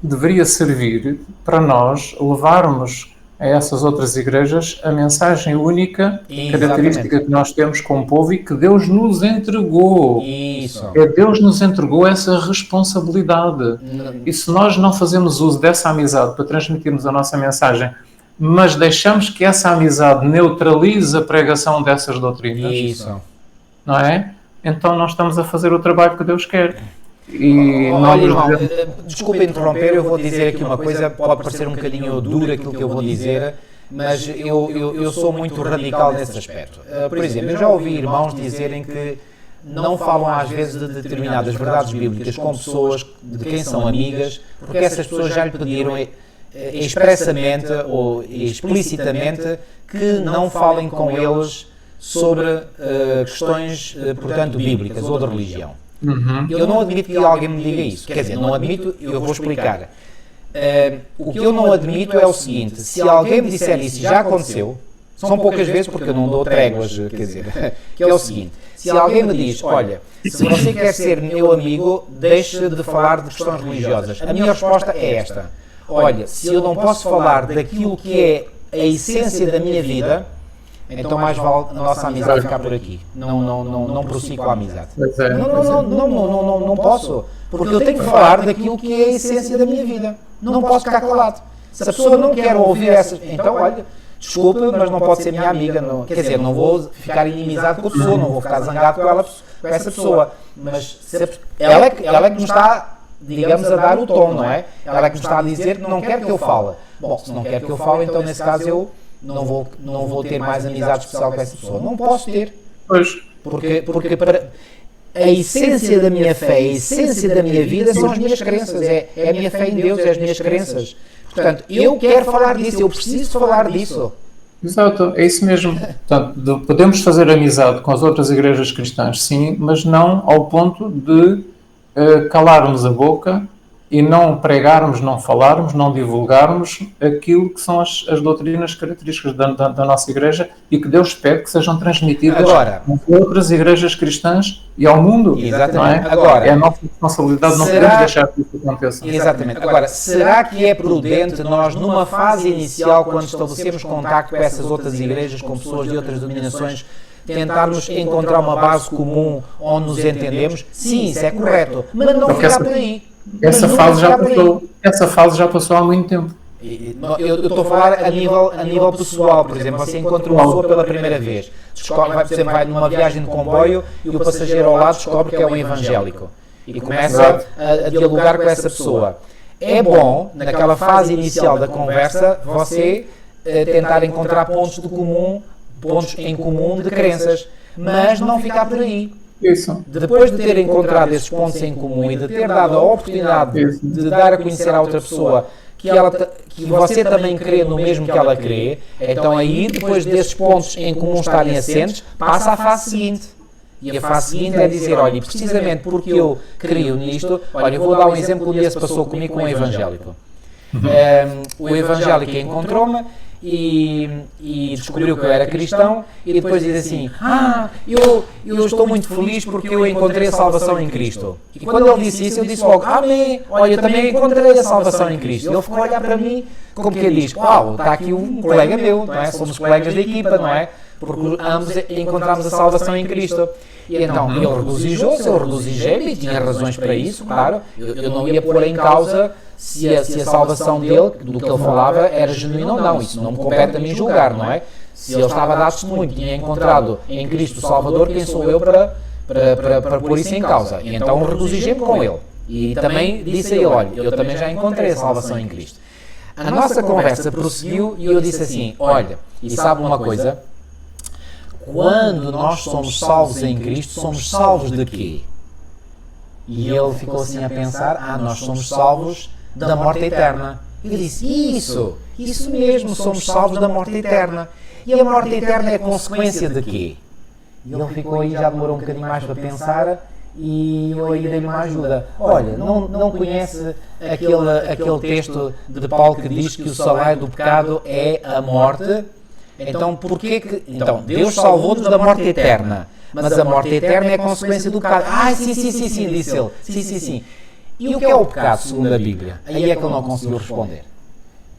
deveria servir para nós levarmos a essas outras igrejas a mensagem única, característica que nós temos como povo e que Deus nos entregou. Isso. Deus nos entregou essa responsabilidade. E se nós não fazemos uso dessa amizade para transmitirmos a nossa mensagem, mas deixamos que essa amizade neutralize a pregação dessas doutrinas, isso. Não é? Então nós estamos a fazer o trabalho que Deus quer. E olha, irmão, desculpa interromper, eu vou dizer aqui uma coisa, pode parecer um bocadinho duro aquilo que eu vou dizer, mas eu sou muito radical nesse aspecto. Por exemplo, eu já ouvi irmãos dizerem que não falam às vezes de determinadas verdades bíblicas com pessoas de quem são amigas, porque essas pessoas já lhe pediram expressamente ou explicitamente que não falem com eles sobre questões, portanto, bíblicas ou de religião. Eu não admito que alguém me diga isso. Quer dizer, não admito, eu vou explicar. O que eu não admito é o seguinte: se alguém me disser isso, já aconteceu, são poucas vezes porque eu não dou tréguas, quer dizer, que é o seguinte: se alguém me diz, olha, se você quer ser meu amigo, deixe de falar de questões religiosas. A minha resposta é esta: olha, se eu não posso falar daquilo que é a essência da minha vida, então mais vale a nossa amizade ficar por aqui. Não prossigo a amizade. Não posso. Porque eu tenho que falar daquilo que é a essência da minha vida. Não posso ficar calado. Se a pessoa não quer ouvir essas... Então, olha, desculpa, mas não pode ser minha amiga. Não, quer dizer, não vou ficar inimizado com a pessoa, não vou ficar zangado com essa pessoa. Mas ela é que nos está, digamos, a dar o tom, não é? Ela é que nos está a dizer que não quer que eu fale. Bom, se não quer que eu fale, então nesse caso eu não vou ter mais amizade especial com essa pessoa. Não posso ter. Pois. Porque para... A essência da minha fé, a essência da minha vida são as minhas crenças, é a minha fé em Deus, é as minhas crenças. Portanto, eu quero falar disso, eu preciso falar disso. Exato, é isso mesmo. Portanto, podemos fazer amizade com as outras igrejas cristãs, sim, mas não ao ponto de calarmos a boca e não pregarmos, não falarmos, não divulgarmos aquilo que são as doutrinas características da nossa igreja e que Deus pede que sejam transmitidas a outras igrejas cristãs e ao mundo. Exatamente. Não é? Agora, é a nossa responsabilidade, não podemos deixar que isso aconteça. Exatamente. Agora, será que é prudente nós, numa fase inicial, quando estabelecemos contacto com essas outras igrejas, com pessoas de outras denominações, tentarmos encontrar uma base comum onde nos entendemos? Sim, isso é correto. Mas não ficar por aí. essa fase já passou há muito tempo. Eu estou a falar a nível pessoal, por exemplo, você encontra uma pessoa pela primeira vez, você vai numa viagem de comboio e o passageiro ao lado descobre que é um evangélico e começa a dialogar com essa pessoa. É bom, naquela fase inicial da conversa, você tentar encontrar pontos em comum de crenças, mas não ficar por aí. Isso. Depois de ter encontrado esses pontos em comum e de ter dado a oportunidade de dar a conhecer a outra pessoa que você também crê no mesmo que ela crê, então aí, depois desses pontos em comum estarem assentes, passa à fase seguinte. E a fase seguinte é dizer, olha, precisamente porque eu creio nisto, olha, eu vou dar um exemplo que um dia se passou comigo com um evangélico. O evangélico encontrou-me e descobriu que eu era cristão e depois diz assim, eu estou muito feliz porque eu encontrei a salvação em Cristo. E quando ele disse isso, eu disse logo, amém, olha, eu também encontrei a salvação em Cristo. Ele ficou a olhar para mim como que ele diz, uau, está aqui um colega meu, não é? Somos colegas da equipa, não é? Porque ambos encontramos a salvação em Cristo. E então ele regozijou-se, eu regozijei-me e tinha razões para isso, claro. Eu não ia pôr em causa se a salvação dele, do que ele falava, era genuína ou não. Isso não me compete a mim julgar, não é? Se ele estava a dar testemunho, tinha encontrado em Cristo o Salvador, quem sou eu para pôr isso em causa? E então regozijei-me com ele. E também disse a ele, olha, eu também já encontrei a salvação em Cristo. A nossa conversa prosseguiu e eu disse assim, olha, e sabe uma coisa? Quando nós somos salvos em Cristo, somos salvos de quê? E ele ficou assim a pensar, nós somos salvos da morte eterna. E eu disse, isso mesmo, somos salvos da morte eterna. E a morte eterna é consequência de quê? E ele ficou aí, já demorou um bocadinho mais para pensar, e eu aí dei-lhe uma ajuda. Olha, não conhece aquele texto de Paulo que diz que o salário do pecado é a morte? Então, porquê que... Então, Deus salvou-nos da morte eterna, mas a morte eterna é a consequência do pecado. Sim, disse ele. Sim. E o que é o pecado, segundo a Bíblia? Aí é que ele não conseguiu responder.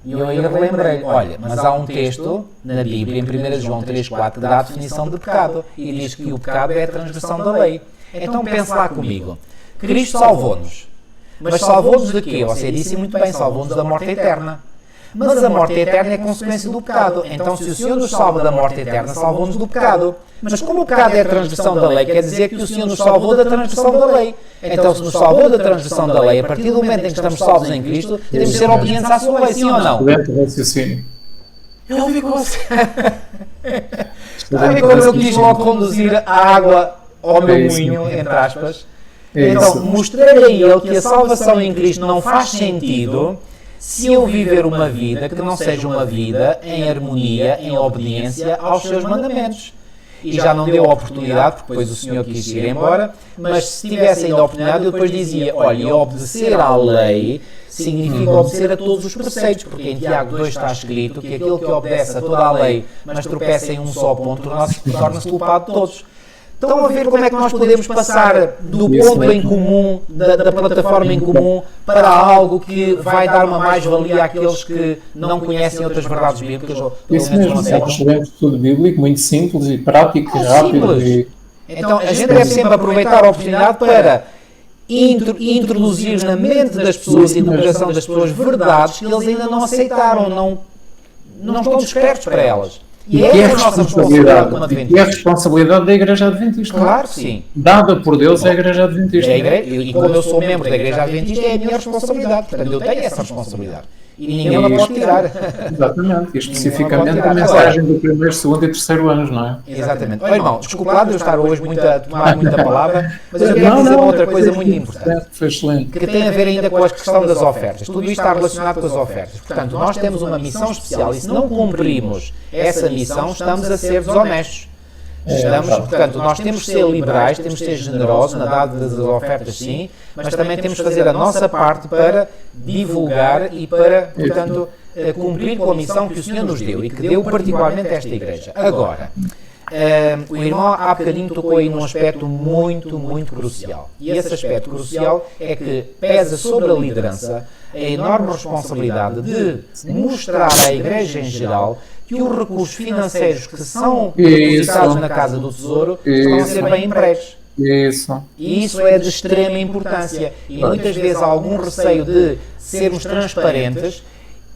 E eu aí relembrei, olha, mas há um texto na Bíblia, em 1 João 3,4, que dá a definição de pecado, e diz que o pecado é a transgressão da lei. Então, pense lá comigo. Cristo salvou-nos. Mas salvou-nos de quê? Você disse muito bem, salvou-nos da morte eterna. Mas a morte eterna é consequência do pecado. Então, se o Senhor nos salva da morte eterna, salvou-nos do pecado. Mas como o pecado é a transgressão da lei, quer dizer que o Senhor nos salvou da transgressão da lei. Então, se nos salvou da transgressão da lei, a partir do momento em que estamos salvos em Cristo, temos de ser obedientes à sua lei, sim ou não? Ele ficou assim. Sabe como eu quis logo conduzir a água ao meu moinho, entre aspas? Então, mostrei a ele que a salvação em Cristo não faz sentido se eu viver uma vida que não seja uma vida em harmonia, em obediência aos seus mandamentos. E já não deu a oportunidade, porque depois o Senhor quis ir embora, mas se tivesse ainda a oportunidade, eu depois dizia, olha, obedecer à lei significa obedecer a todos os preceitos, porque em Tiago 2 está escrito que aquele que obedece a toda a lei, mas tropeça em um só ponto, torna-se culpado de todos. Estão a ver como é que nós podemos passar do ponto em comum, da plataforma em comum, para algo que vai dar uma mais-valia àqueles que não conhecem outras verdades bíblicas? Isso mesmo, é um excelente estudo bíblico, muito simples e prático e rápido. Então, a gente deve sempre aproveitar a oportunidade para introduzir na mente das pessoas e no coração das pessoas verdades que eles ainda não aceitaram, não estão despertos para elas. E é a responsabilidade como Adventista. E é a responsabilidade da Igreja Adventista. Claro que sim. Dada por Deus à Igreja Adventista. E como eu sou membro da Igreja Adventista, é a minha responsabilidade. Portanto, eu tenho essa responsabilidade. E ninguém me pode tirar. Exatamente. E especificamente a mensagem do primeiro, segundo e terceiro anos, não é? Exatamente. Olha, irmão, desculpa lá de eu estar hoje a tomar muita palavra, mas eu quero dizer uma outra coisa muito importante. Foi excelente. Que tem a ver ainda com a questão das ofertas. Tudo isto está relacionado com as ofertas. Portanto, nós temos uma missão especial e se não cumprirmos essa missão, estamos a ser desonestos. Portanto, nós temos que ser liberais, temos que ser generosos na dada das ofertas, sim, mas também temos que fazer a nossa parte para divulgar e para, portanto, cumprir com a missão que o Senhor nos deu e que deu particularmente a esta Igreja. Agora, o irmão há bocadinho tocou aí num aspecto muito, muito crucial. E esse aspecto crucial é que pesa sobre a liderança a enorme responsabilidade de mostrar à Igreja em geral que os recursos financeiros que são depositados na Casa do Tesouro estão a ser bem empregos. Isso. E isso é de extrema importância. E muitas vezes há algum receio de sermos transparentes,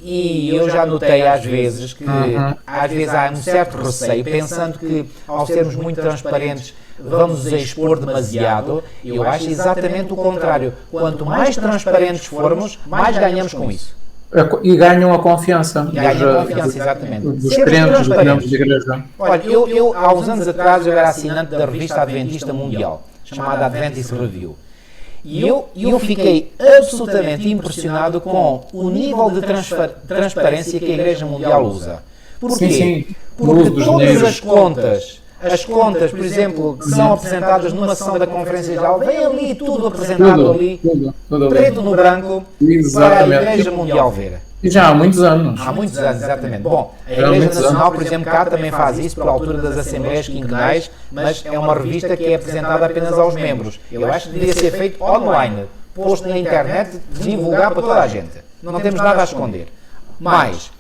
e eu já notei às vezes que às vezes há um certo receio, pensando que ao sermos muito transparentes vamos nos expor demasiado. Eu acho exatamente o contrário. Quanto mais transparentes formos, mais ganhamos com isso. E ganham a confiança. Ganham a confiança, exatamente. Dos crentes, dos membros da igreja. Olha, eu há uns anos atrás eu era assinante da revista Adventista Mundial, chamada Adventist Review. E eu fiquei absolutamente impressionado com o nível de transparência que a Igreja Mundial usa. Porquê? Sim. Porque todas as contas, por exemplo, que são apresentadas numa sessão da Conferência Geral, vem ali tudo apresentado tudo preto no branco, para a Igreja Mundial ver. E já há muitos anos. Há muitos anos, exatamente. Bom, a Igreja Nacional, por exemplo, cá também faz isso pela altura das Assembleias Quinquenais, mas é uma revista que é apresentada apenas aos membros. Eu acho que devia ser feito online, posto na internet, divulgar para toda a gente. Não temos nada a esconder. Mas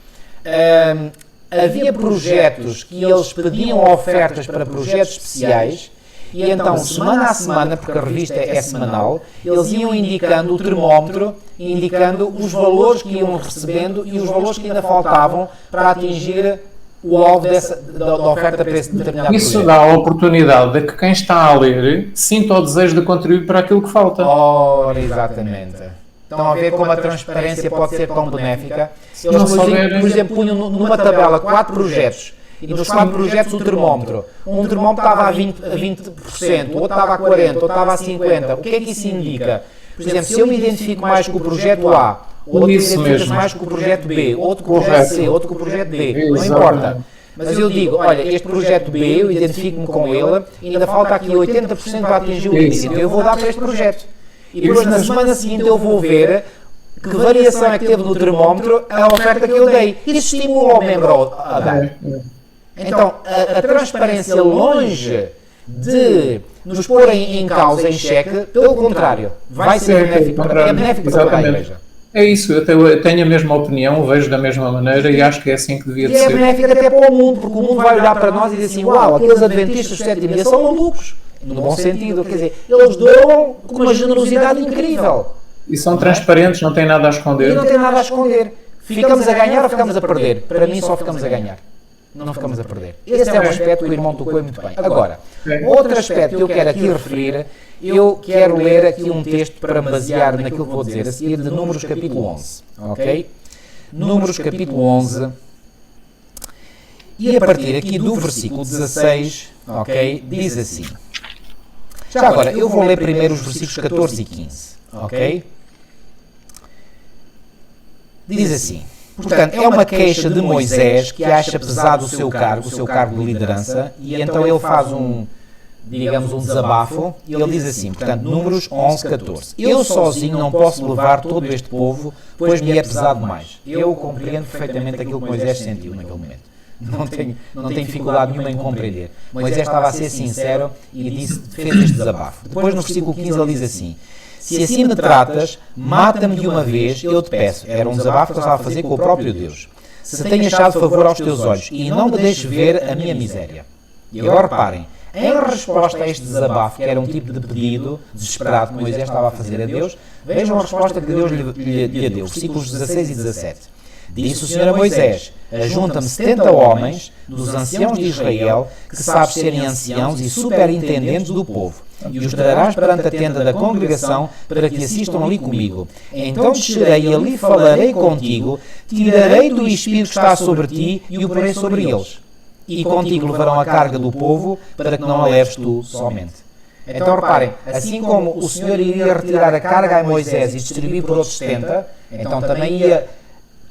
havia projetos que eles pediam ofertas para projetos especiais, e então, semana a semana, porque a revista é semanal, eles iam indicando o termómetro, indicando os valores que iam recebendo e os valores que ainda faltavam para atingir o alvo da oferta para esse determinado projeto. Isso dá a oportunidade de que quem está a ler sinta o desejo de contribuir para aquilo que falta. Ora, exatamente. Estão a ver como a transparência pode ser tão benéfica. Eles, por exemplo, punham numa tabela 4 projetos. E nos 4 projetos o termómetro. Um termómetro estava a 20%, outro estava a 40%, outro estava a 50%. O que é que isso indica? Por exemplo, se eu me identifico mais com o projeto A, outro identifica-se mais com o projeto B, outro com o projeto C, outro com o projeto D, não importa. Mas eu digo, olha, este projeto B, eu identifico-me com ele, ainda falta aqui 80% para atingir o limite, então eu vou dar para este projeto. E depois na semana seguinte eu vou ver que variação é que teve no termómetro a oferta que eu dei. Isso estimula o membro a dar. Então, a transparência, longe de nos pôr em causa, em xeque, pelo contrário, vai ser benéfico para a Igreja. É isso, eu tenho a mesma opinião, vejo da mesma maneira e acho que é assim que devia de ser. E é benéfico até para o mundo, porque o mundo vai olhar para nós e dizer assim, uau, aqueles adventistas do sétimo dia são malucos, no bom sentido, quer dizer, eles doam com uma generosidade incrível. E são transparentes, não têm nada a esconder. E não têm nada a esconder. Ficamos a ganhar ou ficamos a perder? Para mim só ficamos a ganhar. Não ficamos a perder. Esse é um aspecto que o irmão tocou muito bem. Agora, outro aspecto que eu quero aqui referir, eu quero ler aqui um texto para me basear naquilo que vou dizer a seguir, de Números capítulo 11. Ok? Números capítulo 11. E a partir aqui do versículo 16, ok? Diz assim. Já agora, eu vou ler primeiro os versículos 14 e 15. Ok? Diz assim. Portanto, é uma queixa de Moisés que acha pesado o seu cargo de liderança, e então ele faz um desabafo, e ele diz assim, portanto, Números 11, 14. Eu sozinho não posso levar todo este povo, pois me é pesado demais. Eu compreendo perfeitamente aquilo que Moisés sentiu naquele momento. Não tenho dificuldade nenhuma em compreender. Moisés estava a ser sincero e fez este desabafo. Depois, no versículo 15, ele diz assim: se assim me tratas, mata-me de uma vez, eu te peço. Era um desabafo que eu estava a fazer com o próprio Deus. Se tenho achado favor aos teus olhos, e não me deixes ver a minha miséria. E agora reparem, em resposta a este desabafo, que era um tipo de pedido desesperado que Moisés estava a fazer a Deus, vejam a resposta que Deus lhe deu, versículos 16 e 17. Disse o Senhor a Moisés: ajunta-me 70 homens dos anciãos de Israel, que sabes serem anciãos e superintendentes do povo, e os trarás perante a tenda da congregação para que assistam ali comigo. Então descerei e ali falarei contigo, tirarei do espírito que está sobre ti e o porei sobre eles. E contigo levarão a carga do povo, para que não a leves tu somente. Então reparem, assim como o Senhor iria retirar a carga a Moisés e distribuir por outros 70, então também ia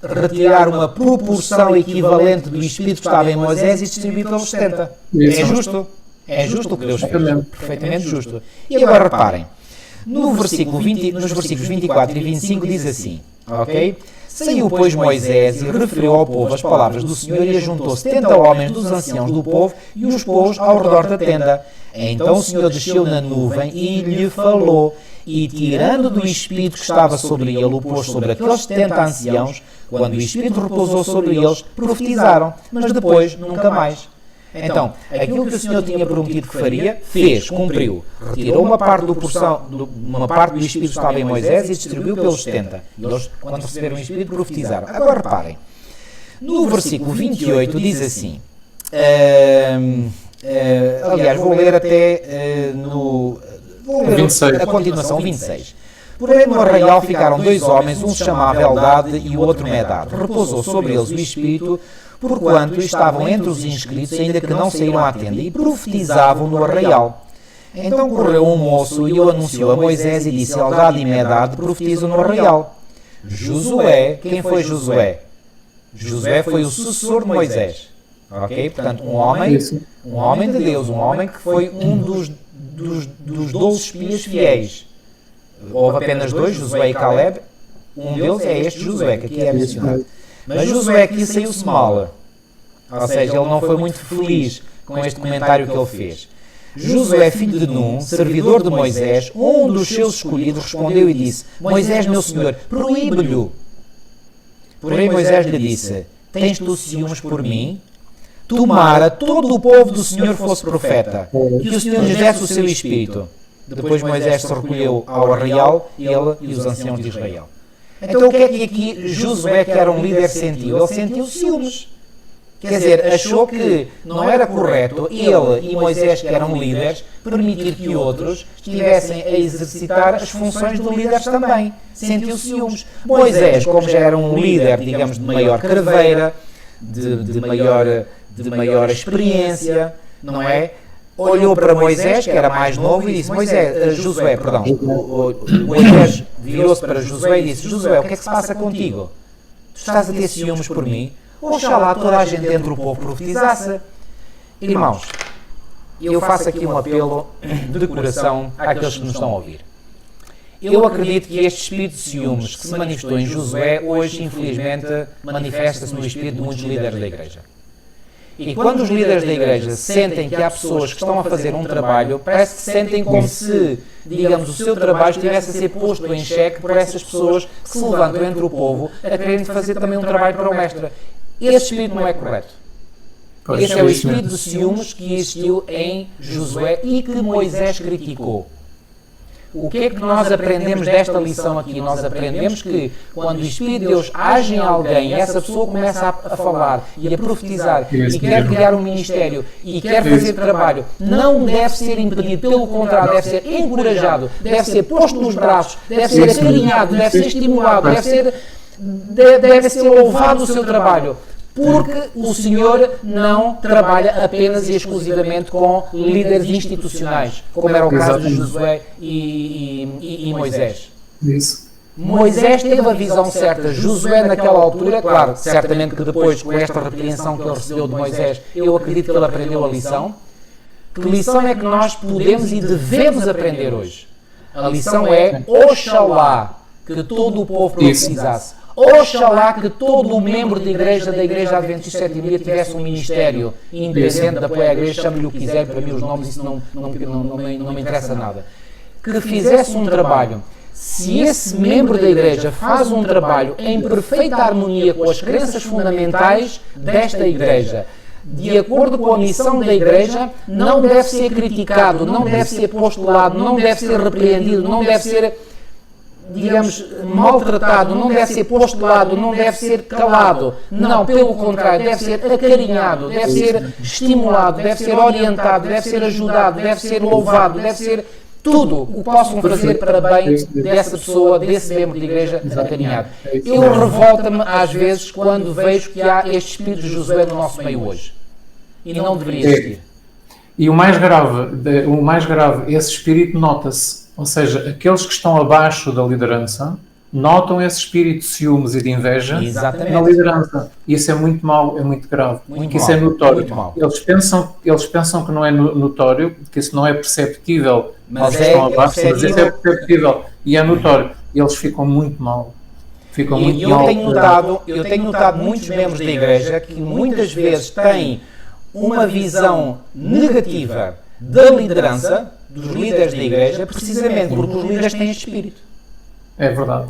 retirar uma proporção equivalente do espírito que estava em Moisés e distribuir pelos 70. É justo? É justo o que Deus fez. Perfeitamente justo. E agora reparem, nos versículos 24 e 25 diz assim, ok? Saiu, pois, Moisés e referiu ao povo as palavras do Senhor e ajuntou 70 homens dos anciãos do povo e os pôs ao redor da tenda. Então o Senhor desceu na nuvem e lhe falou, e tirando do espírito que estava sobre ele, o pôs sobre aqueles 70 anciãos. Quando o espírito repousou sobre eles, profetizaram, mas depois nunca mais. Então, aquilo que o Senhor tinha prometido que faria, fez, cumpriu. Retirou uma parte do Espírito que estava em Moisés e distribuiu pelos 70. E eles, quando receberam o Espírito, profetizaram. Agora reparem, no versículo 28 diz assim, aliás, vou ler até vou ler 26. A continuação, 26. Porém, no arraial ficaram 2 homens, um se chamava Eldade e o outro Medade. Repousou sobre eles o Espírito, porquanto estavam entre os inscritos, ainda que não saíram à tenda, e profetizavam no arraial. Então correu um moço e o anunciou a Moisés e disse: Eldade e Medade profetizam no arraial. Josué, quem foi Josué? Josué foi o sucessor de Moisés. Ok? Portanto, um homem de Deus, um homem que foi um dos 12 espias fiéis. Houve apenas 2, Josué e Caleb. Um deles é este Josué, que aqui é mencionado. Mas Josué aqui saiu-se mal. Ou seja, ele não foi muito feliz com este comentário que ele fez. Josué, filho de Num, servidor de Moisés, um dos seus escolhidos, respondeu e disse: Moisés, meu senhor, proíbe-lhe. Porém Moisés lhe disse: Tens tu ciúmes por mim? Tomara todo o povo do Senhor fosse profeta, que o Senhor lhes desse o seu espírito. Depois Moisés se recolheu ao arraial, ele e os anciãos de Israel. Então o que é que aqui Josué, que era um líder, sentiu? Ele sentiu ciúmes. Quer dizer, achou que não era correto ele e Moisés, que eram líderes, permitir que outros estivessem a exercitar as funções de líderes também. Sentiu ciúmes. Moisés, como já era um líder, digamos, de maior craveira, de maior experiência, não é? Olhou para Moisés, que era mais novo, e disse: Josué, Moisés virou-se para Josué e disse: Josué, o que é que se passa contigo? Tu estás a ter ciúmes por mim? Oxalá toda a gente dentro do povo profetizasse. Irmãos, eu faço aqui um apelo de coração àqueles que nos estão a ouvir. Eu acredito que este espírito de ciúmes que se manifestou em Josué, hoje, infelizmente, manifesta-se no espírito de muitos líderes da igreja. E quando os líderes da igreja sentem que há pessoas que estão a fazer um trabalho, parece que sentem como se, digamos, o seu trabalho estivesse a ser posto em xeque por essas pessoas que se levantam entre o povo a quererem fazer também um trabalho para o mestre. Esse espírito não é correto. Esse é o espírito de ciúmes que existiu em Josué e que Moisés criticou. O que é que nós aprendemos desta lição aqui? Nós aprendemos que quando o Espírito de Deus age em alguém, essa pessoa começa a falar e a profetizar e quer criar um ministério e quer fazer trabalho, não deve ser impedido, pelo contrário, deve ser encorajado, deve ser posto nos braços, deve ser acarinhado, deve ser estimulado, deve ser louvado o seu trabalho. Porque o Senhor não trabalha apenas e exclusivamente com líderes institucionais, como era o caso de Josué e Moisés. Isso. Moisés teve a visão certa, Josué naquela altura, claro, certamente que depois, com esta repreensão que ele recebeu de Moisés, eu acredito que ele aprendeu a lição. Que lição é que nós podemos e devemos aprender hoje? A lição é: oxalá que todo o povo profetizasse. Oxalá que todo o membro da Igreja Adventista do Sétimo Dia tivesse um ministério independente de apoio à Igreja, chame-lhe o que quiser, para mim os nomes isso não me interessa nada. Que fizesse um trabalho. Se esse membro da Igreja faz um trabalho em perfeita harmonia com as crenças fundamentais desta Igreja, de acordo com a missão da Igreja, não deve ser criticado, não deve ser posto de lado, não deve ser repreendido, não deve ser, digamos, maltratado, não deve ser posto de lado, não deve ser calado. Não, pelo contrário, deve ser acarinhado, deve ser estimulado, deve ser orientado, deve ser ajudado, deve ser louvado, deve ser tudo o que possam fazer para bem dessa pessoa, desse membro de igreja acarinhado. Eu revolto-me às vezes quando vejo que há este espírito de Josué no nosso meio hoje. E não deveria existir. E o mais grave, esse espírito nota-se. Ou seja, aqueles que estão abaixo da liderança notam esse espírito de ciúmes e de inveja na liderança. E isso é muito mau, é muito grave. Porque isso é notório. Eles pensam que não é notório, que isso não é perceptível aos que estão abaixo, mas isso é perceptível e é notório. E eles ficam muito mal. Eu tenho notado muitos membros da igreja que muitas vezes têm uma visão negativa da liderança, dos líderes da igreja, precisamente porque os líderes têm este espírito. É verdade,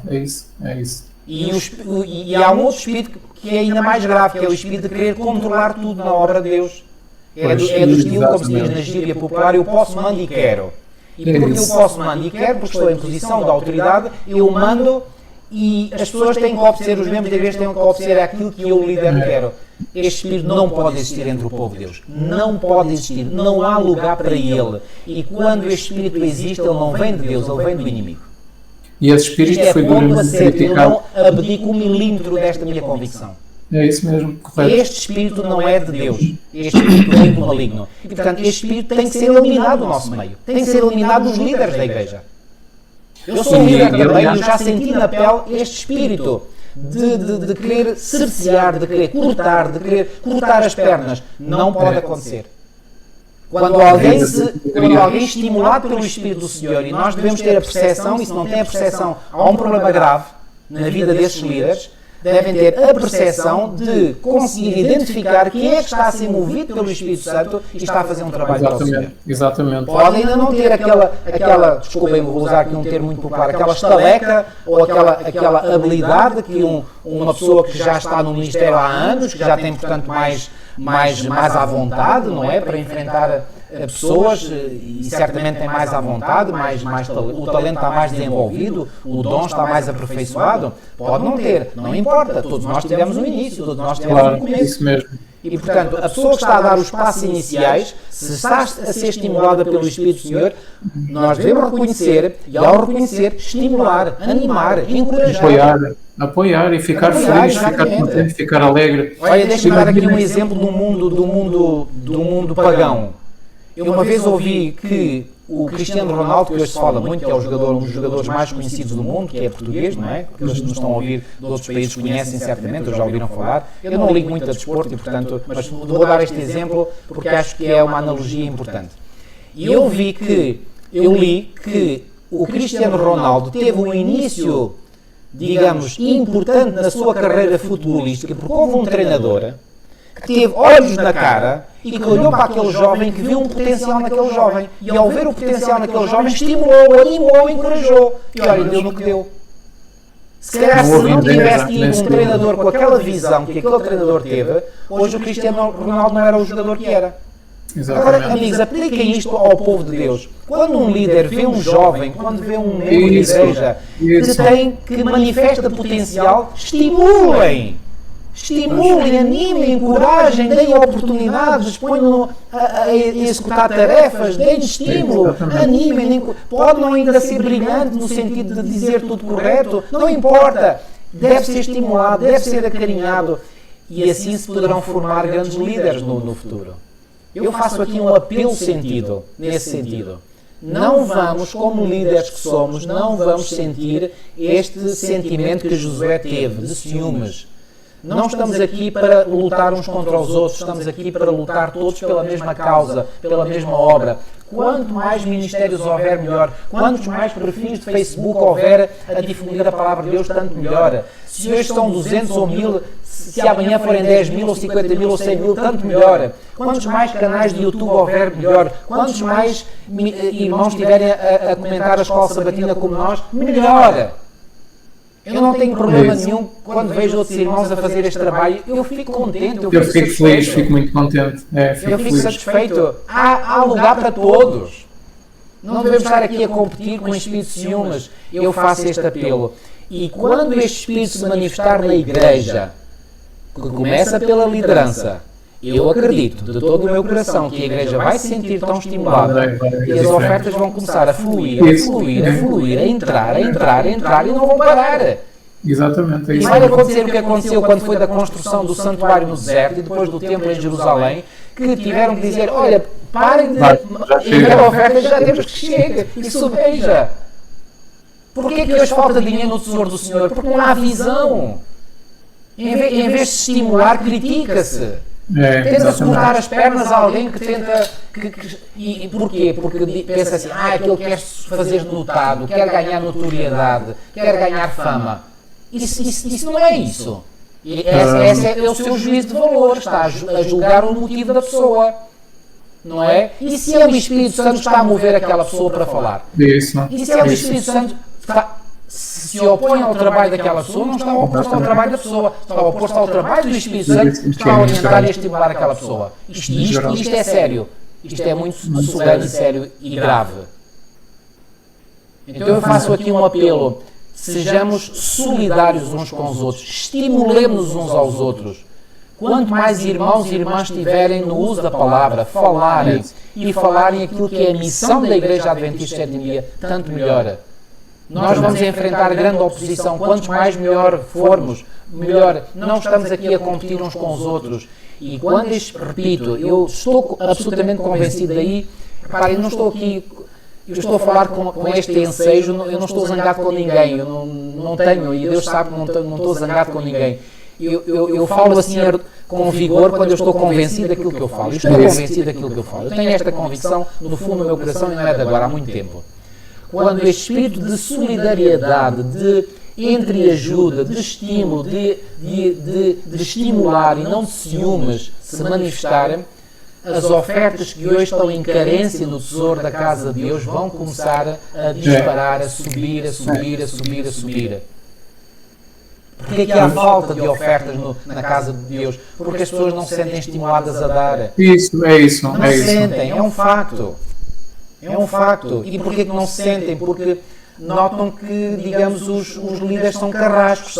é isso. E há um outro espírito que é ainda mais grave, que é o espírito de querer controlar tudo na obra de Deus. É do estilo, como se diz na gíria popular, eu posso, mando e quero. E porque eu posso, mando e quero, porque estou em posição de autoridade, eu mando e as pessoas têm que obedecer, os membros da igreja têm que obedecer àquilo que eu, o líder, quero. Este espírito não pode existir entre o povo de Deus. Não pode existir. Não há lugar para ele. E quando este espírito existe, ele não vem de Deus, ele vem do inimigo. E esse espírito foi duramente criticado. Eu não abdico um milímetro desta minha convicção. É isso mesmo, correto. Este espírito não é de Deus. Este espírito vem do maligno. E, portanto, este espírito tem que ser eliminado do nosso meio. Tem que ser eliminado dos líderes da igreja. Eu sou líder também e eu já senti na pele este espírito de querer cercear, de querer cortar as pernas. Não pode acontecer. Quando alguém estimulado pelo Espírito do Senhor, e nós devemos ter a percepção, e se não tem a percepção, há um problema grave na vida desses líderes, devem ter a percepção de conseguir identificar quem é que está a ser movido pelo Espírito Santo e está a fazer um trabalho para o Senhor. Exatamente. Pode ainda não ter aquela desculpem, vou usar aqui um termo muito popular, aquela estaleca ou aquela habilidade que uma pessoa que já está no ministério há anos, que já tem, portanto, mais à vontade, não é? Para enfrentar pessoas e certamente tem mais à vontade, o talento está mais desenvolvido, o dom está mais aperfeiçoado, pode não ter, não importa, todos nós tivemos um início, todos nós tivemos um começo. Isso mesmo. E, portanto, a pessoa que está a dar os passos iniciais, se está a ser estimulada pelo Espírito do Senhor, nós devemos reconhecer, e ao reconhecer, estimular, animar, encorajar. Apoiar e ficar feliz, ficar contente, ficar alegre. Olha, deixa-me dar aqui um exemplo do mundo pagão. Eu uma vez ouvi que o Cristiano Ronaldo, que hoje se fala muito, que é um dos jogadores mais conhecidos do mundo, que é português, não é? Aqueles que nos estão a ouvir de outros países conhecem certamente, ou já ouviram falar. Eu não ligo muito a desporto, e, portanto, mas vou dar este exemplo porque acho que é uma analogia importante. E eu li que o Cristiano Ronaldo teve um início, digamos, importante na sua carreira futebolística, porque houve um treinador que teve olhos na cara e que olhou para aquele jovem, que viu um potencial naquele jovem, e ao ver o potencial naquele jovem, estimulou, animou, encorajou, e olha, deu no que deu. Se calhar, se não tivesse tido um treinador com aquela visão que aquele treinador teve, hoje o Cristiano Ronaldo não era o jogador que era. Exatamente. Agora, amigos, apliquem isto ao povo de Deus. Quando um líder vê um jovem, quando vê um membro de igreja que manifesta potencial, estimulem, animem, encorajem, deem oportunidades, ponham a executar tarefas, deem estímulo, animem, pode não ainda ser brilhante no sentido de dizer tudo correto, não importa, deve ser estimulado, deve ser acarinhado, e assim se poderão formar grandes líderes no futuro. Eu faço aqui um apelo nesse sentido. Não vamos, como líderes que somos, não vamos sentir este sentimento que Josué teve, de ciúmes. Não estamos aqui para lutar uns contra os outros, estamos aqui para lutar todos pela mesma causa, pela mesma obra. Quanto mais ministérios houver, melhor. Quantos mais perfis de Facebook houver a difundir a palavra de Deus, tanto melhor. Se hoje são 200 ou 1000, se amanhã forem 10 mil ou 50 mil ou 100 mil, tanto melhor. Quantos mais canais de YouTube houver, melhor. Quantos mais irmãos tiverem a comentar a escola sabatina como nós, melhor. Eu não tenho problema nenhum quando vejo outros irmãos a fazer este trabalho. Eu fico contente, eu fico feliz, fico muito contente. Eu fico satisfeito. Há lugar para todos. Não devemos estar aqui a competir com espírito de ciúmes. Eu faço este apelo. E quando este espírito se manifestar na igreja, que começa pela liderança, eu acredito de todo o meu coração que a igreja vai se sentir tão estimulada e as ofertas vão começar a fluir, a entrar e não vão parar. Exatamente. E vai acontecer o que aconteceu quando foi da construção do santuário no deserto e depois do templo em Jerusalém, que tiveram que dizer, olha, parem de enviar ofertas, já temos que chegar, isso veja. Porquê que hoje falta dinheiro no tesouro do Senhor? Porque não há visão. Em vez de se estimular, critica-se. Tenta-se cortar as pernas a alguém que tenta... E porquê? Porque pensa assim, aquele quer fazer notado, quer ganhar notoriedade, quer ganhar fama. Isso não é isso. Esse é o seu juízo de valor, está a julgar o motivo da pessoa. Não é? E se é o Espírito Santo que está a mover aquela pessoa para falar? Isso. E se é o Espírito Santo... se opõe ao trabalho daquela pessoa, não está oposto ao trabalho da pessoa, está oposto ao trabalho do Espírito Santo, está a orientar e a estimular aquela pessoa. Isto é sério. Isto é muito solene, sério e grave. Então eu faço aqui um apelo. Sejamos solidários uns com os outros. Estimulemos uns aos outros. Quanto mais irmãos e irmãs estiverem no uso da palavra, falarem aquilo que é a missão da Igreja Adventista de Sétimo Dia, tanto melhor. Nós vamos enfrentar grande oposição. Quanto mais melhor formos, melhor. Não estamos aqui a competir uns com os outros. E quando repito, eu estou absolutamente convencido daí. Reparem, não estou aqui... Eu estou a falar com este ensejo, eu não estou zangado com ninguém, eu não tenho, e Deus sabe que não estou zangado com ninguém. Eu falo assim com vigor quando eu estou convencido daquilo que eu falo. Eu estou convencido daquilo que eu falo. Eu tenho esta convicção no fundo do meu coração e não é de agora, há muito tempo. Quando o espírito de solidariedade, de entreajuda, de estímulo, de estimular e não de ciúmes se manifestarem, as ofertas que hoje estão em carência no tesouro da casa de Deus vão começar a disparar, a subir. Porque é que há falta de ofertas na casa de Deus? Porque as pessoas não se sentem estimuladas a dar. Isso. Não se sentem, é um facto. É um facto. E porquê que não se sentem? Porque notam que, digamos, os líderes são carrascos,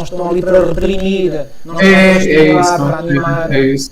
estão ali para reprimir, não estão para estimular, para animar. É isso.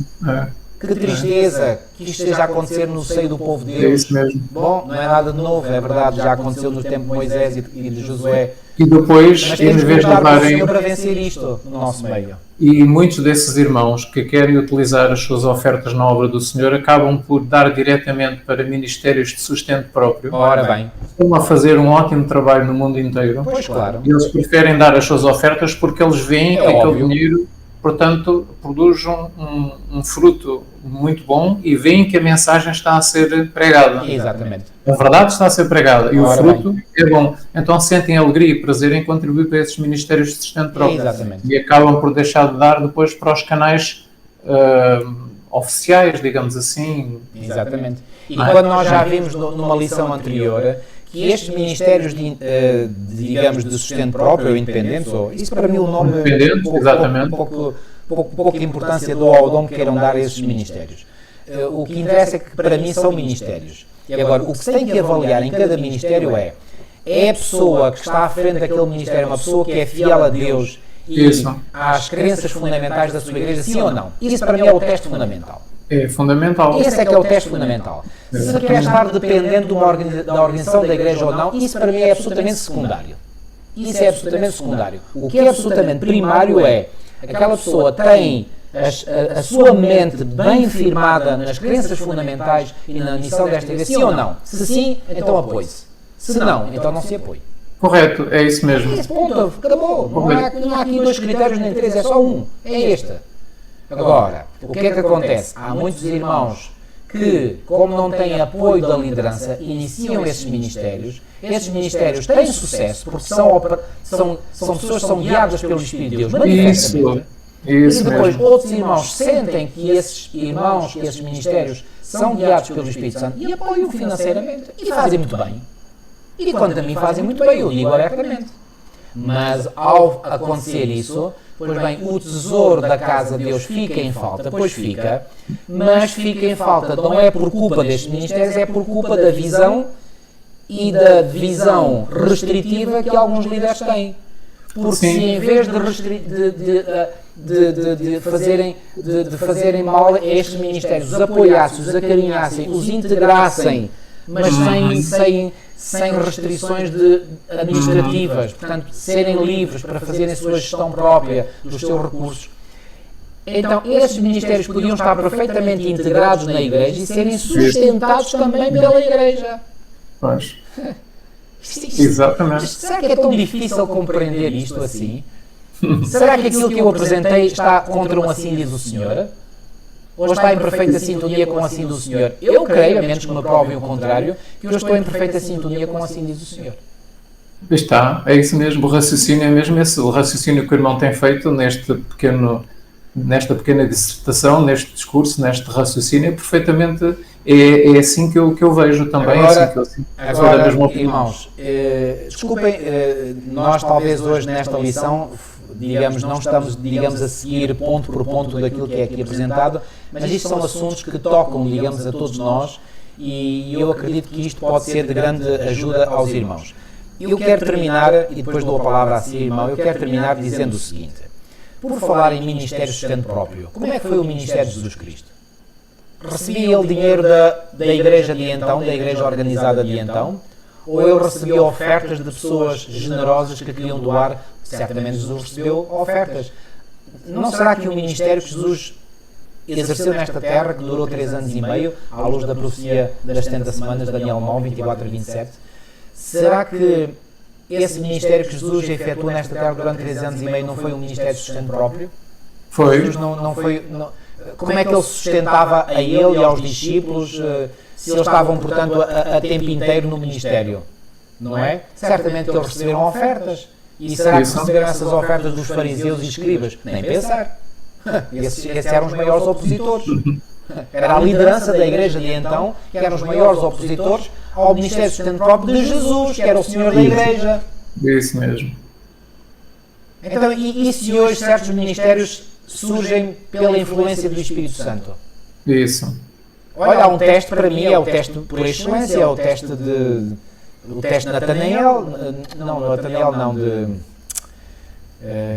Que tristeza que isto esteja a acontecer no seio do povo de Deus. É isso mesmo. Bom, não é nada de novo, é verdade, já aconteceu no tempo de Moisés e de Josué. E depois, mas temos que lutar pelo Senhor para vencer isto no nosso meio. E muitos desses irmãos que querem utilizar as suas ofertas na obra do Senhor acabam por dar diretamente para ministérios de sustento próprio. Ora bem. Estão a fazer um ótimo trabalho no mundo inteiro. Pois claro. E eles preferem dar as suas ofertas porque eles veem que aquele dinheiro, portanto, produz um fruto muito bom e veem que a mensagem está a ser pregada. Exatamente. A verdade está a ser pregada e o fruto é bom. Então sentem alegria e prazer em contribuir para esses ministérios de sustento próprio. Exatamente. E acabam por deixar de dar depois para os canais oficiais, digamos assim. Exatamente. E quando nós já vimos numa lição anterior que estes ministérios digamos, de sustento próprio, independentes, isso para mim o nome pouca importância dou ao dom que queiram dar a esses ministérios. O que interessa é que para mim são ministérios. E agora, o que se tem que avaliar em cada ministério é a pessoa que está à frente daquele ministério, uma pessoa que é fiel a Deus e às crenças fundamentais da sua igreja, sim ou não? Isso para mim é o teste fundamental. É fundamental. Esse é que é o teste fundamental. Se quer estar dependente da organização da igreja ou não, isso para mim é absolutamente secundário. Isso é absolutamente secundário. O que é absolutamente primário é aquela pessoa tem a sua mente bem firmada nas crenças fundamentais e na missão desta igreja, sim ou não? Se sim, então apoie-se. Se não, então não se apoie. Correto, é isso mesmo. É esse ponto, acabou. Não há aqui dois critérios nem três, é só um. É este. Agora, o que é que acontece? Há muitos irmãos que, como não têm apoio da liderança, iniciam esses ministérios. Esses ministérios têm sucesso porque são pessoas que são guiadas pelo Espírito de Deus, manifestamente. Isso e depois mesmo. outros irmãos sentem que esses irmãos, que esses ministérios são guiados pelo Espírito Santo e apoiam financeiramente e fazem muito bem. E quando a mim fazem muito bem, eu digo abertamente. Mas ao acontecer isso, pois bem, o tesouro da casa de Deus fica em falta, pois fica, mas fica em falta não é por culpa destes ministérios, é por culpa da visão e da visão restritiva que alguns líderes têm. Porque se em vez de fazerem mal a estes ministérios, os apoiassem, os acarinhassem, os integrassem, mas sem restrições administrativas, portanto, serem livres para fazerem a sua gestão própria dos seus recursos. Então, esses ministérios podiam estar perfeitamente integrados na Igreja e serem sustentados também pela Igreja. Pois. Exatamente. Será que é tão difícil compreender isto assim? Será que aquilo que eu apresentei está contra um assim diz o Senhor? Ou está em perfeita sintonia com assim do Senhor? Eu creio, a menos que me provem o contrário, que eu estou em perfeita sintonia com assim diz o Senhor. Está, é isso mesmo, o raciocínio é mesmo esse, o raciocínio que o irmão tem feito nesta pequena dissertação, neste discurso, neste raciocínio, é perfeitamente é assim que eu vejo também. Agora, irmãos, desculpem, nós talvez hoje nesta lição, não estamos, a seguir ponto por ponto daquilo que é aqui apresentado, mas isto são assuntos que tocam, a todos nós, e eu acredito que isto pode ser de grande ajuda aos irmãos. Eu quero terminar, e depois dou a palavra a si, irmão, eu quero terminar dizendo o seguinte: por falar em ministério sustento próprio, como é que foi o ministério de Jesus Cristo? Recebia ele dinheiro da igreja de então, da igreja organizada de então, ou ele recebia ofertas de pessoas generosas que queriam doar? Certamente Jesus recebeu ofertas. Não será que o ministério que Jesus exerceu nesta terra, que durou 3 anos e meio, à luz da profecia das 70 semanas, Daniel 9, 24 a 27, será que esse ministério que Jesus efetuou nesta terra durante 3 anos e meio não foi um ministério de sustento próprio? Foi. Jesus não foi... Como é que ele sustentava a ele e aos discípulos, se eles estavam, portanto, a tempo inteiro no ministério? Não é? Certamente que eles receberam ofertas. E será que receberam essas ofertas dos fariseus e escribas? Nem pensar. Esses eram os maiores opositores. Era a liderança da igreja de então que eram os maiores opositores ao ministério de sustento próprio de Jesus, que era o Senhor da igreja. Isso mesmo. Então, e se hoje certos ministérios surgem pela influência do Espírito Santo? Isso. Olha, há um teste, para mim, é o teste por excelência, é o teste de Natanael,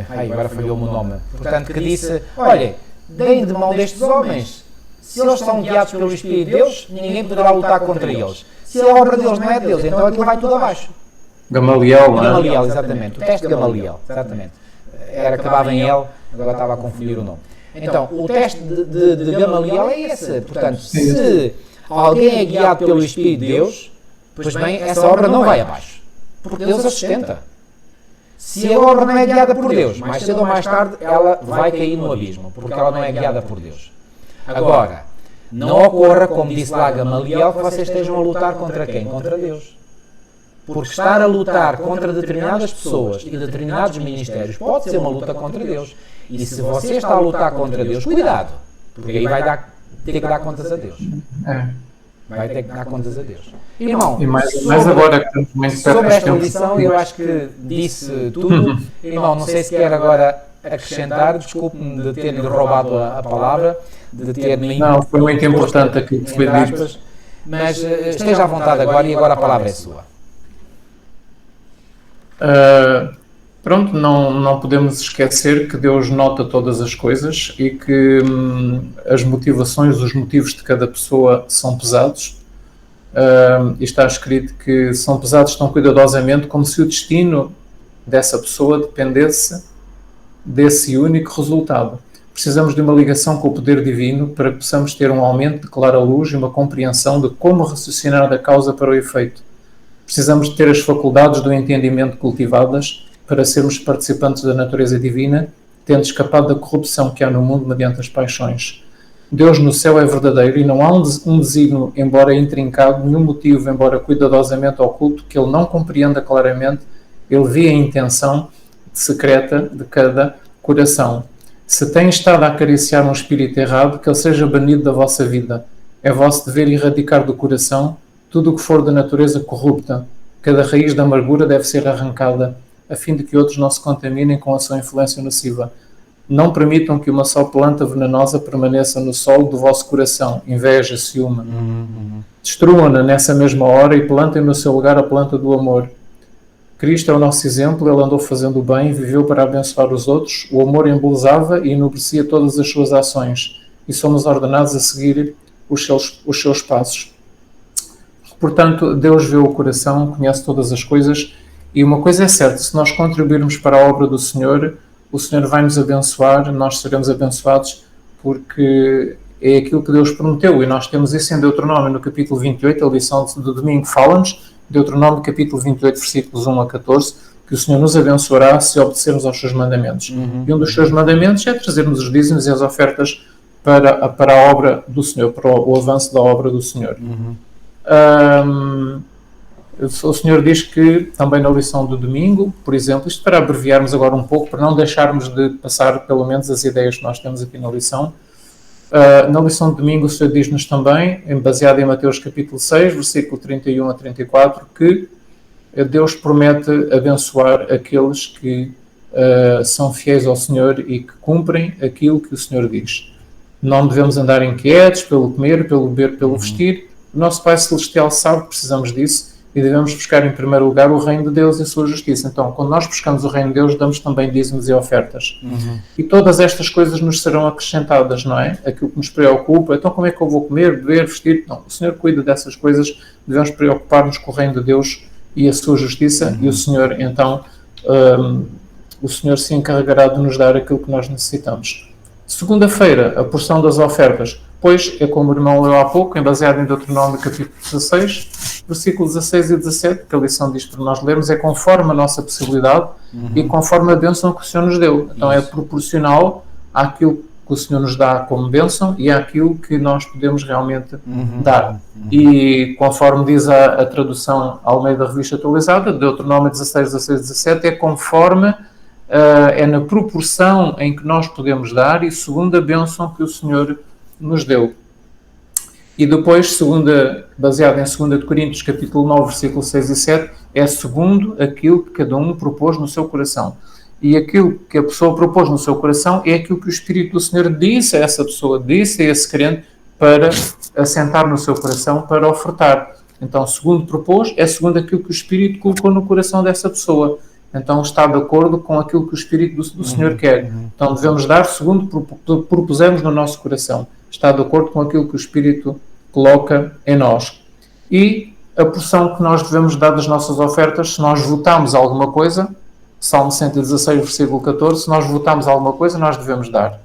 agora falhou-me o nome. Portanto, que disse, olha, deem de mão destes homens. Se eles são guiados pelo Espírito de Deus, ninguém poderá lutar contra eles. Se a obra deles não é de Deus, então aquilo vai tudo abaixo. Gamaliel, não é? Gamaliel, exatamente. O teste de Gamaliel, exatamente. Acabava em L, agora estava a confundir o nome. Então, o teste de Gamaliel é esse. Portanto, se alguém é guiado pelo Espírito de Deus, pois bem, essa obra não vai abaixo, porque Deus a sustenta. Se a obra não é guiada por Deus, mais cedo ou mais tarde ela vai cair no abismo, porque ela não é guiada por Deus. Agora, não ocorra, como disse lá Gamaliel, que vocês estejam a lutar contra quem? Contra Deus. Porque estar a lutar contra determinadas pessoas e determinados ministérios pode ser uma luta contra Deus. E se você está a lutar contra Deus, cuidado, porque aí vai ter que dar contas a Deus. Vai ter que dar contas a Deus. Irmão, e mais agora que estamos muito perto sobre esta lição, eu acho que disse tudo. Irmão, não sei se quer agora acrescentar, desculpe-me de ter-lhe roubado a palavra, de ter-me... Não, foi muito importante aquilo que foi dito. Mas esteja à vontade agora, e agora a palavra é sua. Pronto, não podemos esquecer que Deus nota todas as coisas e que as motivações, os motivos de cada pessoa são pesados. E está escrito que são pesados tão cuidadosamente como se o destino dessa pessoa dependesse desse único resultado. Precisamos de uma ligação com o poder divino para que possamos ter um aumento de clara luz e uma compreensão de como raciocinar da causa para o efeito. Precisamos de ter as faculdades do entendimento cultivadas para sermos participantes da natureza divina, tendo escapado da corrupção que há no mundo mediante as paixões. Deus no céu é verdadeiro e não há um desígnio, embora intrincado, nenhum motivo, embora cuidadosamente oculto, que ele não compreenda claramente. Ele vê a intenção secreta de cada coração. Se tem estado a acariciar um espírito errado, que ele seja banido da vossa vida. É vosso dever erradicar do coração tudo o que for da natureza corrupta. Cada raiz da amargura deve ser arrancada, a fim de que outros não se contaminem com a sua influência nociva. Não permitam que uma só planta venenosa permaneça no solo do vosso coração, inveja, ciúme. Destruam-na nessa mesma hora e plantem no seu lugar a planta do amor. Cristo é o nosso exemplo, ele andou fazendo o bem, viveu para abençoar os outros, o amor embelezava e enobrecia todas as suas ações, e somos ordenados a seguir os seus passos. Portanto, Deus vê o coração, conhece todas as coisas, e uma coisa é certa, se nós contribuirmos para a obra do Senhor, o Senhor vai nos abençoar, nós seremos abençoados, porque é aquilo que Deus prometeu, e nós temos isso em Deuteronômio, no capítulo 28, a lição do domingo fala-nos, Deuteronômio capítulo 28, versículos 1 a 14, que o Senhor nos abençoará se obedecermos aos seus mandamentos. E um dos seus mandamentos é trazermos os dízimos e as ofertas para a obra do Senhor, para o avanço da obra do Senhor. O Senhor diz que, também na lição do domingo, por exemplo, isto para abreviarmos agora um pouco, para não deixarmos de passar pelo menos as ideias que nós temos aqui na lição, Na lição de domingo o Senhor diz-nos também, baseado em Mateus capítulo 6, versículo 31 a 34, que Deus promete abençoar aqueles que são fiéis ao Senhor e que cumprem aquilo que o Senhor diz. Não devemos andar inquietos pelo comer, pelo beber, pelo vestir. O nosso Pai Celestial sabe que precisamos disso e devemos buscar em primeiro lugar o reino de Deus e a sua justiça. Então, quando nós buscamos o reino de Deus, damos também dízimos e ofertas. E todas estas coisas nos serão acrescentadas, não é? Aquilo que nos preocupa, então como é que eu vou comer, beber, vestir? Não, o Senhor cuida dessas coisas, devemos preocupar-nos com o reino de Deus e a sua justiça, e o Senhor, então, o Senhor se encarregará de nos dar aquilo que nós necessitamos. Segunda-feira, a porção das ofertas. Pois, é como o irmão leu há pouco, baseado em Deuteronômio capítulo 16, versículos 16 e 17, que a lição diz para nós lermos, é conforme a nossa possibilidade e conforme a bênção que o Senhor nos deu. Então é proporcional àquilo que o Senhor nos dá como bênção e àquilo que nós podemos realmente dar. E conforme diz a tradução ao meio da revista atualizada, Deuteronômio 16, 16, 17, é conforme, é na proporção em que nós podemos dar e segundo a bênção que o Senhor nos deu. E depois, baseado em 2 Coríntios capítulo 9, versículo 6 e 7, é segundo aquilo que cada um propôs no seu coração. E aquilo que a pessoa propôs no seu coração é aquilo que o Espírito do Senhor disse a essa pessoa, disse a esse crente, para assentar no seu coração, para ofertar. Então, segundo propôs, é segundo aquilo que o Espírito colocou no coração dessa pessoa. Então, está de acordo com aquilo que o Espírito do Senhor quer. Então, devemos dar segundo propusemos no nosso coração. Está de acordo com aquilo que o Espírito coloca em nós. E a porção que nós devemos dar das nossas ofertas, se nós votamos alguma coisa, Salmo 116, versículo 14, se nós votamos alguma coisa, nós devemos dar.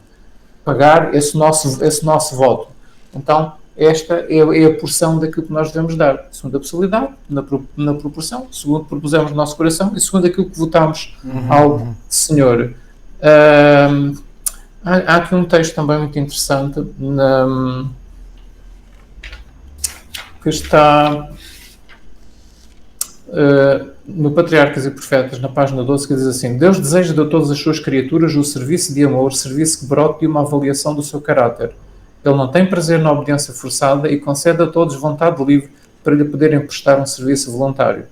Pagar esse nosso voto. Então, esta é a porção daquilo que nós devemos dar. Segundo a possibilidade, na proporção, segundo propusemos no nosso coração e segundo aquilo que votamos ao Senhor. Há aqui um texto também muito interessante que está no Patriarcas e Profetas, na página 12, que diz assim: Deus deseja de todas as suas criaturas o serviço de amor, serviço que brote de uma avaliação do seu caráter. Ele não tem prazer na obediência forçada e concede a todos vontade livre para lhe poderem prestar um serviço voluntário.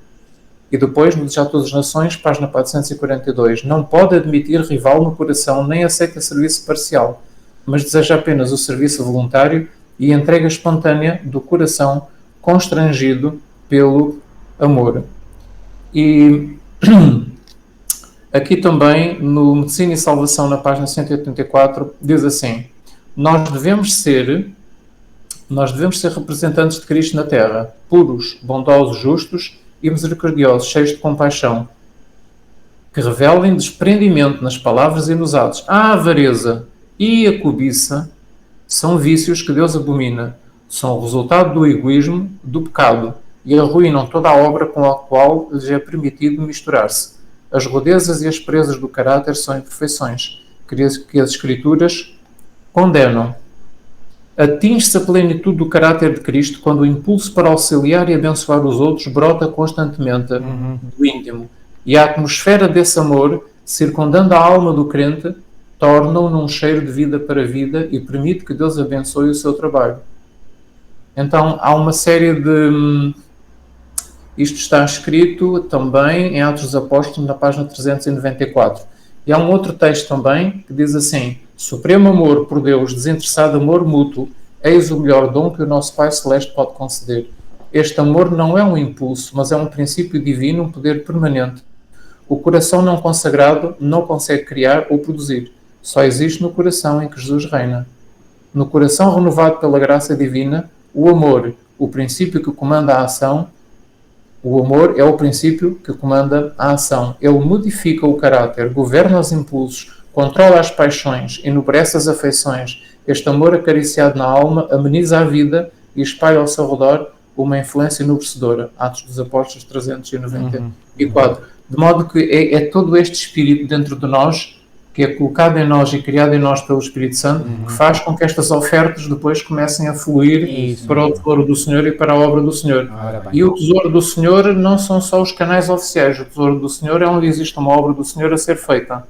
E depois, no Desejar Todas as Nações, página 442, não pode admitir rival no coração, nem aceita serviço parcial, mas deseja apenas o serviço voluntário e entrega espontânea do coração constrangido pelo amor. E aqui também, no Medicina e Salvação, na página 184, diz assim: Nós devemos ser representantes de Cristo na Terra, puros, bondosos, justos e misericordiosos, cheios de compaixão, que revelem desprendimento nas palavras e nos atos. A avareza e a cobiça são vícios que Deus abomina, são o resultado do egoísmo, do pecado, e arruinam toda a obra com a qual lhes é permitido misturar-se. As rudezas e as presas do caráter são imperfeições, que as Escrituras condenam. Atinge-se a plenitude do caráter de Cristo quando o impulso para auxiliar e abençoar os outros brota constantemente do íntimo. E a atmosfera desse amor, circundando a alma do crente, torna-o num cheiro de vida para a vida e permite que Deus abençoe o seu trabalho. Então, há uma série de... Isto está escrito também em Atos dos Apóstolos, na página 394. E há um outro texto também que diz assim: Supremo amor por Deus, desinteressado amor mútuo, eis o melhor dom que o nosso Pai Celeste pode conceder. Este amor não é um impulso, mas é um princípio divino, um poder permanente. O coração não consagrado não consegue criar ou produzir. Só existe no coração em que Jesus reina. No coração renovado pela graça divina, o amor, o princípio que comanda a ação, o amor é o princípio que comanda a ação. Ele modifica o caráter, governa os impulsos, controla as paixões, enobrece as afeições. Este amor acariciado na alma ameniza a vida e espalha ao seu redor uma influência enobrecedora. Atos dos Apóstolos 394. De modo que é todo este espírito dentro de nós, que é colocado em nós e criado em nós pelo Espírito Santo, que faz com que estas ofertas depois comecem a fluir para o tesouro do Senhor e para a obra do Senhor. E o tesouro do Senhor não são só os canais oficiais. O tesouro do Senhor é onde existe uma obra do Senhor a ser feita.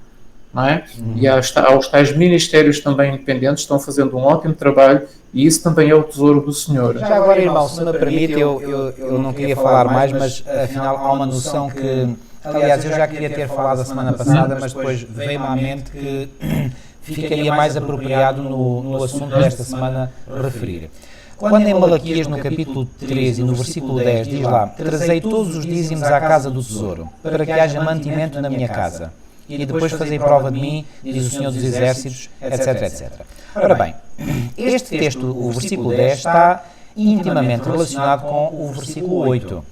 não é? E aos tais ministérios também independentes estão fazendo um ótimo trabalho e isso também é o tesouro do Senhor. Já agora, irmão, se me permite, eu não queria falar mais, mas afinal há uma noção que, aliás, eu já queria ter falado a semana passada, mas depois veio-me à mente que ficaria mais apropriado no assunto desta semana referir. Quando em Malaquias, no capítulo 13 e no versículo 10, diz lá: trazei todos os dízimos à casa do tesouro, para que haja mantimento na minha casa. E depois fazei prova de mim, diz o Senhor dos Exércitos, etc, etc. Ora bem, este texto, o versículo 10, está intimamente relacionado com o versículo 8.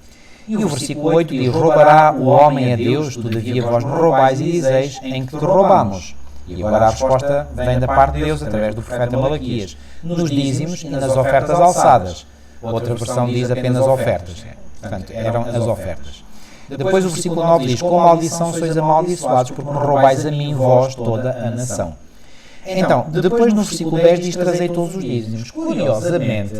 E o versículo 8 diz: roubará o homem a Deus, todavia vós me roubais e dizeis: em que te roubamos? E agora a resposta vem da parte de Deus, através do profeta Malaquias, nos dízimos e nas ofertas alçadas. Outra versão diz apenas ofertas. Portanto, eram as ofertas. Depois o versículo 9 diz: com maldição sois amaldiçoados, porque me roubais a mim, vós, toda a nação. Então, depois no versículo 10 diz: trazei todos os dízimos. Curiosamente,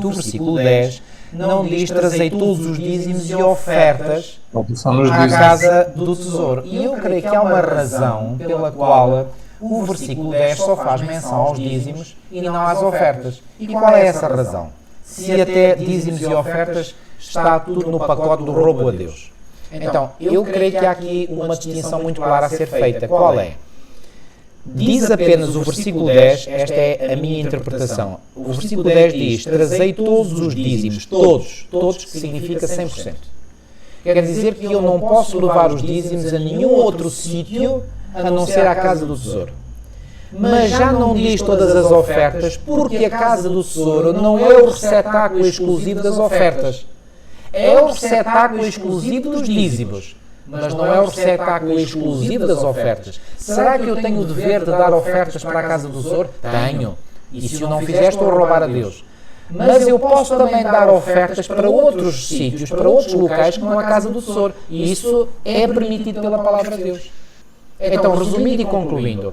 o versículo 10 não diz: trazei todos os dízimos e ofertas à casa do tesouro. E eu creio que há uma razão pela qual o versículo 10 só faz menção aos dízimos e não às ofertas. E qual é essa razão? Se até dízimos e ofertas está tudo no pacote do roubo a Deus. Então, eu creio que há aqui uma distinção muito clara a ser feita. Qual é? Diz apenas o versículo 10, esta é a minha interpretação. O versículo 10 diz: trazei todos os dízimos, todos que significa 100%. Quer dizer que eu não posso levar os dízimos a nenhum outro sítio a não ser à casa do tesouro. Mas já não diz todas as ofertas, porque a casa do tesouro não é o receptáculo exclusivo das ofertas. É o receptáculo exclusivo dos dízimos, mas não é o receptáculo exclusivo das ofertas. Será que eu tenho o dever de dar ofertas para a casa do tesouro? Tenho. E se eu não fizer, estou a roubar a Deus. Mas eu posso também dar ofertas para outros sítios, para outros locais que não a casa do tesouro. E isso é permitido pela palavra de Deus. Então, resumindo e concluindo,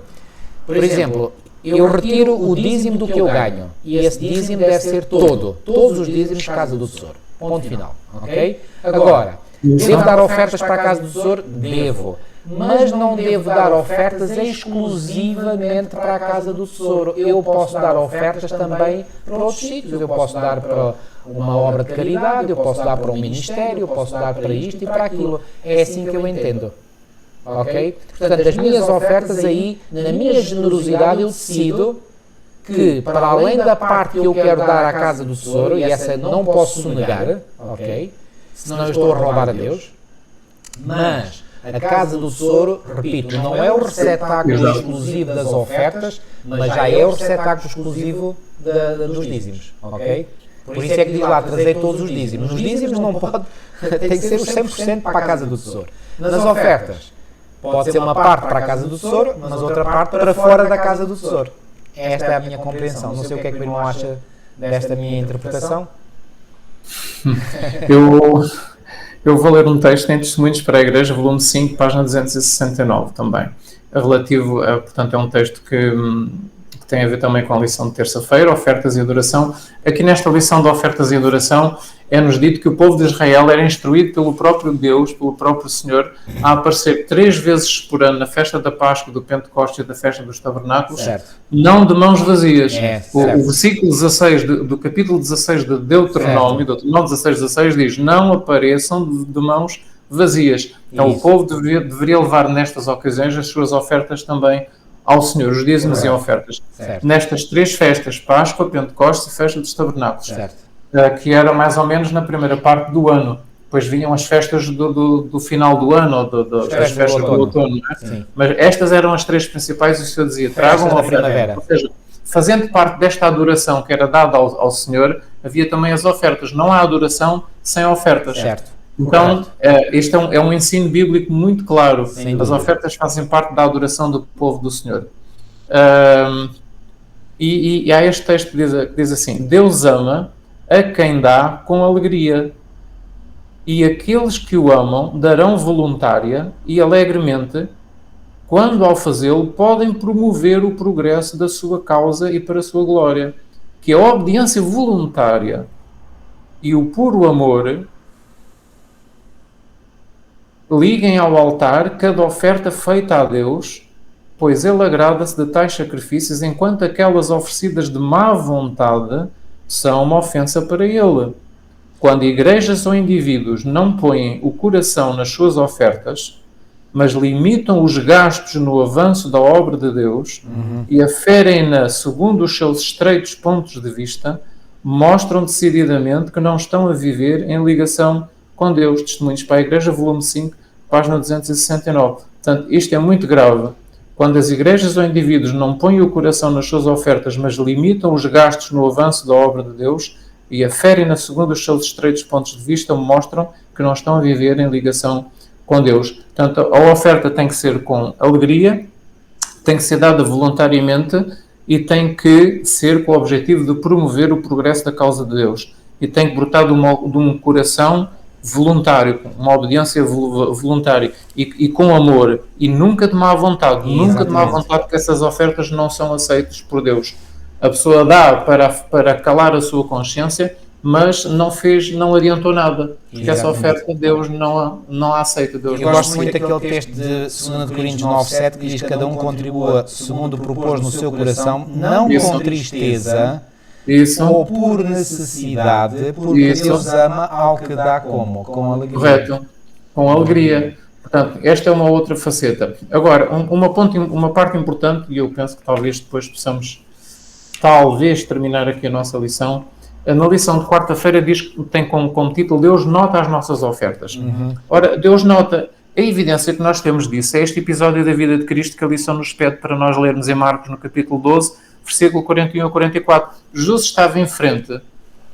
por exemplo, eu retiro o dízimo do que eu ganho. E esse dízimo deve ser todos os dízimos casa do tesouro. Ponto final. Ok? Agora, devo dar ofertas para a casa do tesouro? Devo. Mas não devo dar ofertas exclusivamente para a casa do tesouro. Eu posso dar ofertas também para outros sítios. Eu posso dar para uma obra de caridade, eu posso dar para um ministério, eu posso dar para isto e para aquilo. É assim que eu entendo. Ok? Portanto, as minhas ofertas aí, na minha generosidade, eu decido que, para além da parte que eu quero dar à casa do tesouro, e essa não posso negar, ok? Senão eu estou a roubar a Deus, mas a casa do tesouro, repito, não é o receptáculo exclusivo das ofertas, mas já é o receptáculo exclusivo dos dízimos, ok? Por isso é que diz lá, trazer todos os dízimos. Nos dízimos não pode, tem que ser os 100% para a casa do tesouro. Nas ofertas, pode ser uma parte para a casa do tesouro, mas outra parte para fora da casa do tesouro. Esta é a minha compreensão. Não sei o que é que o irmão acha desta minha interpretação. Eu vou ler um texto em Testemunhos para a Igreja, volume 5, página 269 também. Relativo, portanto, é um texto que tem a ver também com a lição de terça-feira, ofertas e adoração. Aqui nesta lição de ofertas e adoração é-nos dito que o povo de Israel era instruído pelo próprio Deus, pelo próprio Senhor, a aparecer 3 vezes por ano na festa da Páscoa, do Pentecostes e da festa dos Tabernáculos, certo, não de mãos vazias. O versículo 16 do capítulo 16 de Deuteronômio, Deuteronômio 16 diz: não apareçam de mãos vazias. Então o povo deveria levar nestas ocasiões as suas ofertas também ao Senhor, os dízimos e ofertas. Certo. Nestas 3 festas, Páscoa, Pentecostes e Festa dos Tabernáculos, que era mais ou menos na primeira parte do ano. Depois vinham as festas do final do ano, ou as festas do outono. Não é? Mas estas eram as 3 principais, e o Senhor dizia: tragam a primavera. Ou seja, fazendo parte desta adoração que era dada ao Senhor, havia também as ofertas. Não há adoração sem ofertas. Certo. Então, este é um ensino bíblico muito claro. As ofertas fazem parte da adoração do povo do Senhor. E há este texto que diz assim: Deus ama a quem dá com alegria, e aqueles que o amam darão voluntária e alegremente, quando ao fazê-lo podem promover o progresso da sua causa e para a sua glória. Que a obediência voluntária e o puro amor liguem ao altar cada oferta feita a Deus, pois ele agrada-se de tais sacrifícios, enquanto aquelas oferecidas de má vontade são uma ofensa para ele. Quando igrejas ou indivíduos não põem o coração nas suas ofertas, mas limitam os gastos no avanço da obra de Deus e aferem-na segundo os seus estreitos pontos de vista, mostram decididamente que não estão a viver em ligação com Deus. Testemunhos para a Igreja, volume 5, página 269. Portanto, isto é muito grave. Quando as igrejas ou indivíduos não põem o coração nas suas ofertas, mas limitam os gastos no avanço da obra de Deus e aferem-na segundo os seus estreitos pontos de vista, mostram que não estão a viver em ligação com Deus. Portanto, a oferta tem que ser com alegria, tem que ser dada voluntariamente e tem que ser com o objetivo de promover o progresso da causa de Deus. E tem que brotar de um coração voluntário, uma obediência voluntária e com amor, e nunca de má vontade. Exatamente. Nunca de má vontade, porque essas ofertas não são aceitas por Deus. A pessoa dá para calar a sua consciência, mas não adiantou nada, porque essa oferta Deus não a aceita. Deus Eu gosto muito daquele texto de 2 Coríntios 9:7 que diz que cada um contribua segundo propôs no seu coração, não com tristeza ou por necessidade, porque Deus ama ao que dá como? Com alegria. Correto, com alegria. Portanto, esta é uma outra faceta. Agora, uma parte importante, e eu penso que talvez depois possamos terminar aqui a nossa lição. Na lição de quarta-feira diz que tem como título Deus nota as nossas ofertas. Ora, Deus nota. A evidência que nós temos disso é este episódio da vida de Cristo que a lição nos pede para nós lermos em Marcos, no capítulo 12, versículo 41 a 44. Jesus estava em frente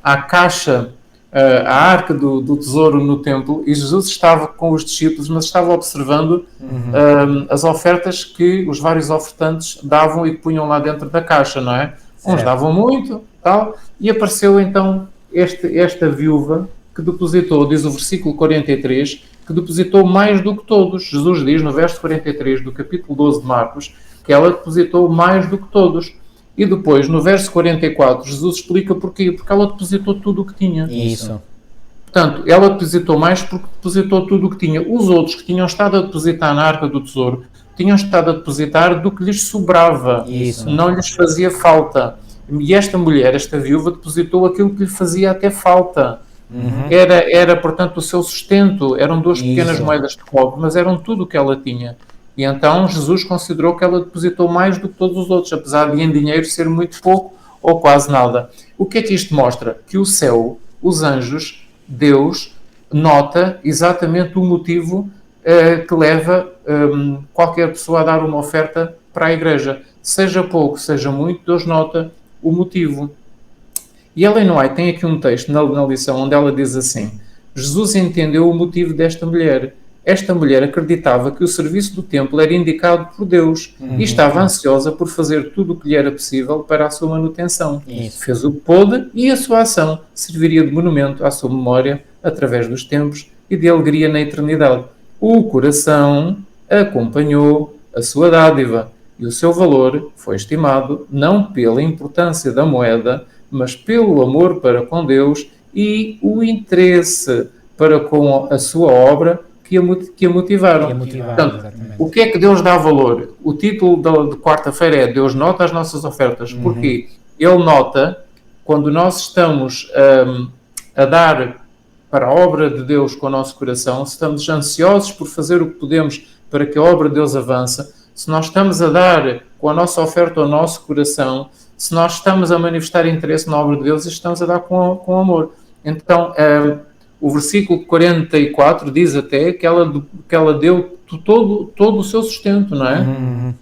à caixa, à arca do tesouro no templo, e Jesus estava com os discípulos, mas estava observando as ofertas que os vários ofertantes davam e que punham lá dentro da caixa, não é? Uns davam muito, tal, e apareceu então esta viúva que depositou, diz o versículo 43, que depositou mais do que todos. Jesus diz no verso 43 do capítulo 12 de Marcos que ela depositou mais do que todos. E depois, no verso 44, Jesus explica porquê. Porque ela depositou tudo o que tinha. Isso. Portanto, ela depositou mais porque depositou tudo o que tinha. Os outros que tinham estado a depositar na arca do tesouro tinham estado a depositar do que lhes sobrava. Isso. Não lhes fazia falta. E esta mulher, esta viúva, depositou aquilo que lhe fazia até falta. Era, portanto, o seu sustento. Eram 2 pequenas moedas de cobre, mas eram tudo o que ela tinha. E então Jesus considerou que ela depositou mais do que todos os outros, apesar de em dinheiro ser muito pouco ou quase nada. O que é que isto mostra? Que o céu, os anjos, Deus, nota exatamente o motivo que leva qualquer pessoa a dar uma oferta para a igreja. Seja pouco, seja muito, Deus nota o motivo. E Ellen White tem aqui um texto na lição onde ela diz assim: Jesus entendeu o motivo desta mulher. Esta mulher acreditava que o serviço do templo era indicado por Deus e estava ansiosa por fazer tudo o que lhe era possível para a sua manutenção. Isso. Fez o que pôde e a sua ação serviria de monumento à sua memória através dos tempos e de alegria na eternidade. O coração acompanhou a sua dádiva e o seu valor foi estimado não pela importância da moeda, mas pelo amor para com Deus e o interesse para com a sua obra que a motivaram. Portanto, o que é que Deus dá valor? O título de quarta-feira é Deus nota as nossas ofertas. Porque Ele nota quando nós estamos a dar para a obra de Deus com o nosso coração, se estamos ansiosos por fazer o que podemos para que a obra de Deus avance, se nós estamos a dar com a nossa oferta ao nosso coração, se nós estamos a manifestar interesse na obra de Deus e estamos a dar com amor. Então, o versículo 44 diz até que ela deu todo o seu sustento, não é?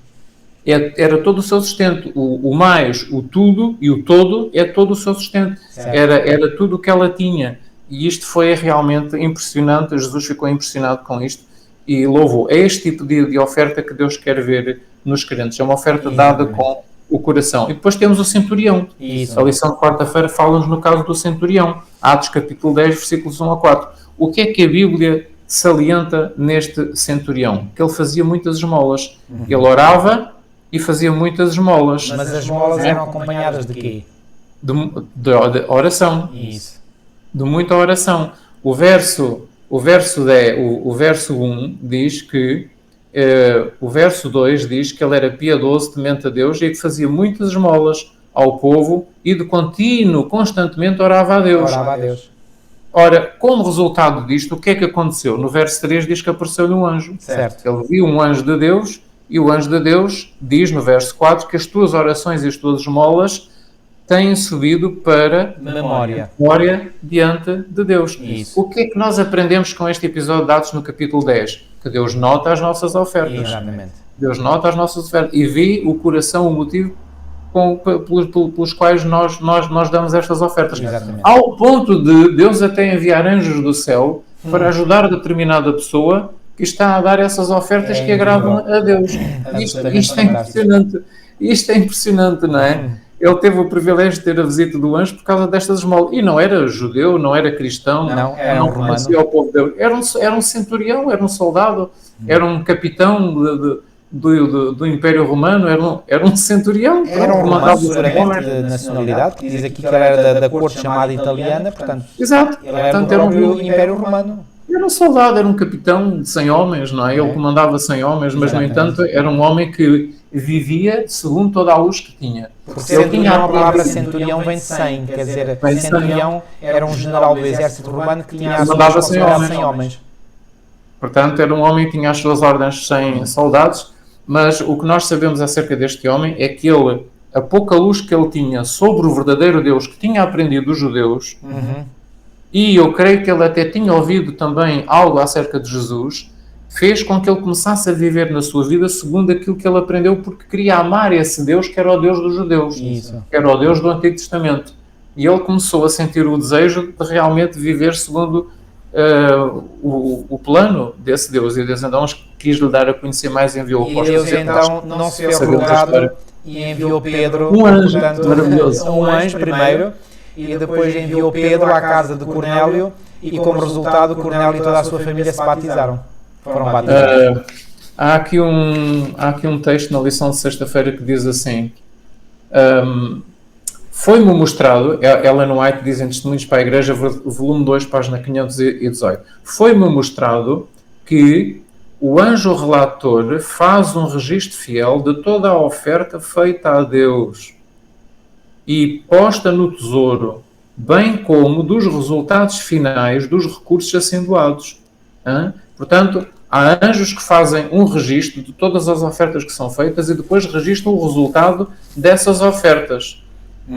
Era todo o seu sustento. O mais, o tudo e o todo é todo o seu sustento. Era tudo o que ela tinha. E isto foi realmente impressionante. Jesus ficou impressionado com isto e louvou. É este tipo de oferta que Deus quer ver nos crentes. É uma oferta dada com o coração. E depois temos o centurião. Isso. A lição de quarta-feira fala-nos no caso do centurião. Atos capítulo 10, versículos 1 a 4. O que é que a Bíblia salienta neste centurião? Que ele fazia muitas esmolas. Ele orava e fazia muitas esmolas. Mas as esmolas eram acompanhadas de quê? De oração. Isso. De muita oração. O verso o verso 1 diz que, o verso 2 diz que ele era piedoso, temente a Deus e que fazia muitas esmolas ao povo e de contínuo, constantemente orava a Deus. Ora, como resultado disto, o que é que aconteceu? No verso 3 diz que apareceu-lhe um anjo. Certo. Ele viu um anjo de Deus e o anjo de Deus diz no verso 4 que as tuas orações e as tuas esmolas têm subido para memória diante de Deus. Isso. O que é que nós aprendemos com este episódio de Atos no capítulo 10? Que Deus nota as nossas ofertas. Exatamente. Deus nota as nossas ofertas e vê o coração, o motivo pelos quais nós damos estas ofertas. Exatamente. Ao ponto de Deus até enviar anjos do céu para ajudar determinada pessoa que está a dar essas ofertas que agradam a Deus. Isto é impressionante. Isto é impressionante, não é? Ele teve o privilégio de ter a visita do anjo por causa destas esmolas. E não era judeu, não era cristão, não conhecia o povo de Deus. Era um centurião, era um soldado, era um capitão do Império Romano, era um centurião. Era um romano, seguramente, de nacionalidade, que diz aqui que ele era da corte chamada italiana, portanto, exato. Ele era do próprio Império Romano. Era um soldado, era um capitão de 100 homens, não é? Ele comandava 100 homens, mas, no entanto, era um homem que vivia segundo toda a luz que tinha. Porque a palavra centurião vem de 100, quer dizer, centurião era um general do exército romano que tinha a sua 100 homens. Portanto, era um homem que tinha as suas ordens 100 soldados, mas o que nós sabemos acerca deste homem é que a pouca luz que ele tinha sobre o verdadeiro Deus que tinha aprendido dos judeus, e eu creio que ele até tinha ouvido também algo acerca de Jesus, fez com que ele começasse a viver na sua vida segundo aquilo que ele aprendeu, porque queria amar esse Deus que era o Deus dos judeus, que era o Deus do Antigo Testamento. E ele começou a sentir o desejo de realmente viver segundo o plano desse Deus. E Deus então quis lhe dar a conhecer mais e enviou o apóstolo. E Deus então não se fez rogado e enviou Pedro, um anjo, maravilhoso. Um anjo primeiro, e depois enviou Pedro à casa de Cornélio, e como resultado Cornélio e toda a sua família se batizaram. Foram batizados. Há aqui um texto na lição de sexta-feira que diz assim: foi-me mostrado, Ellen White diz em Testemunhos para a Igreja, volume 2, página 518, foi-me mostrado que o anjo relator faz um registro fiel de toda a oferta feita a Deus e posta no tesouro, bem como dos resultados finais dos recursos assim doados. Portanto, há anjos que fazem um registro de todas as ofertas que são feitas e depois registram o resultado dessas ofertas.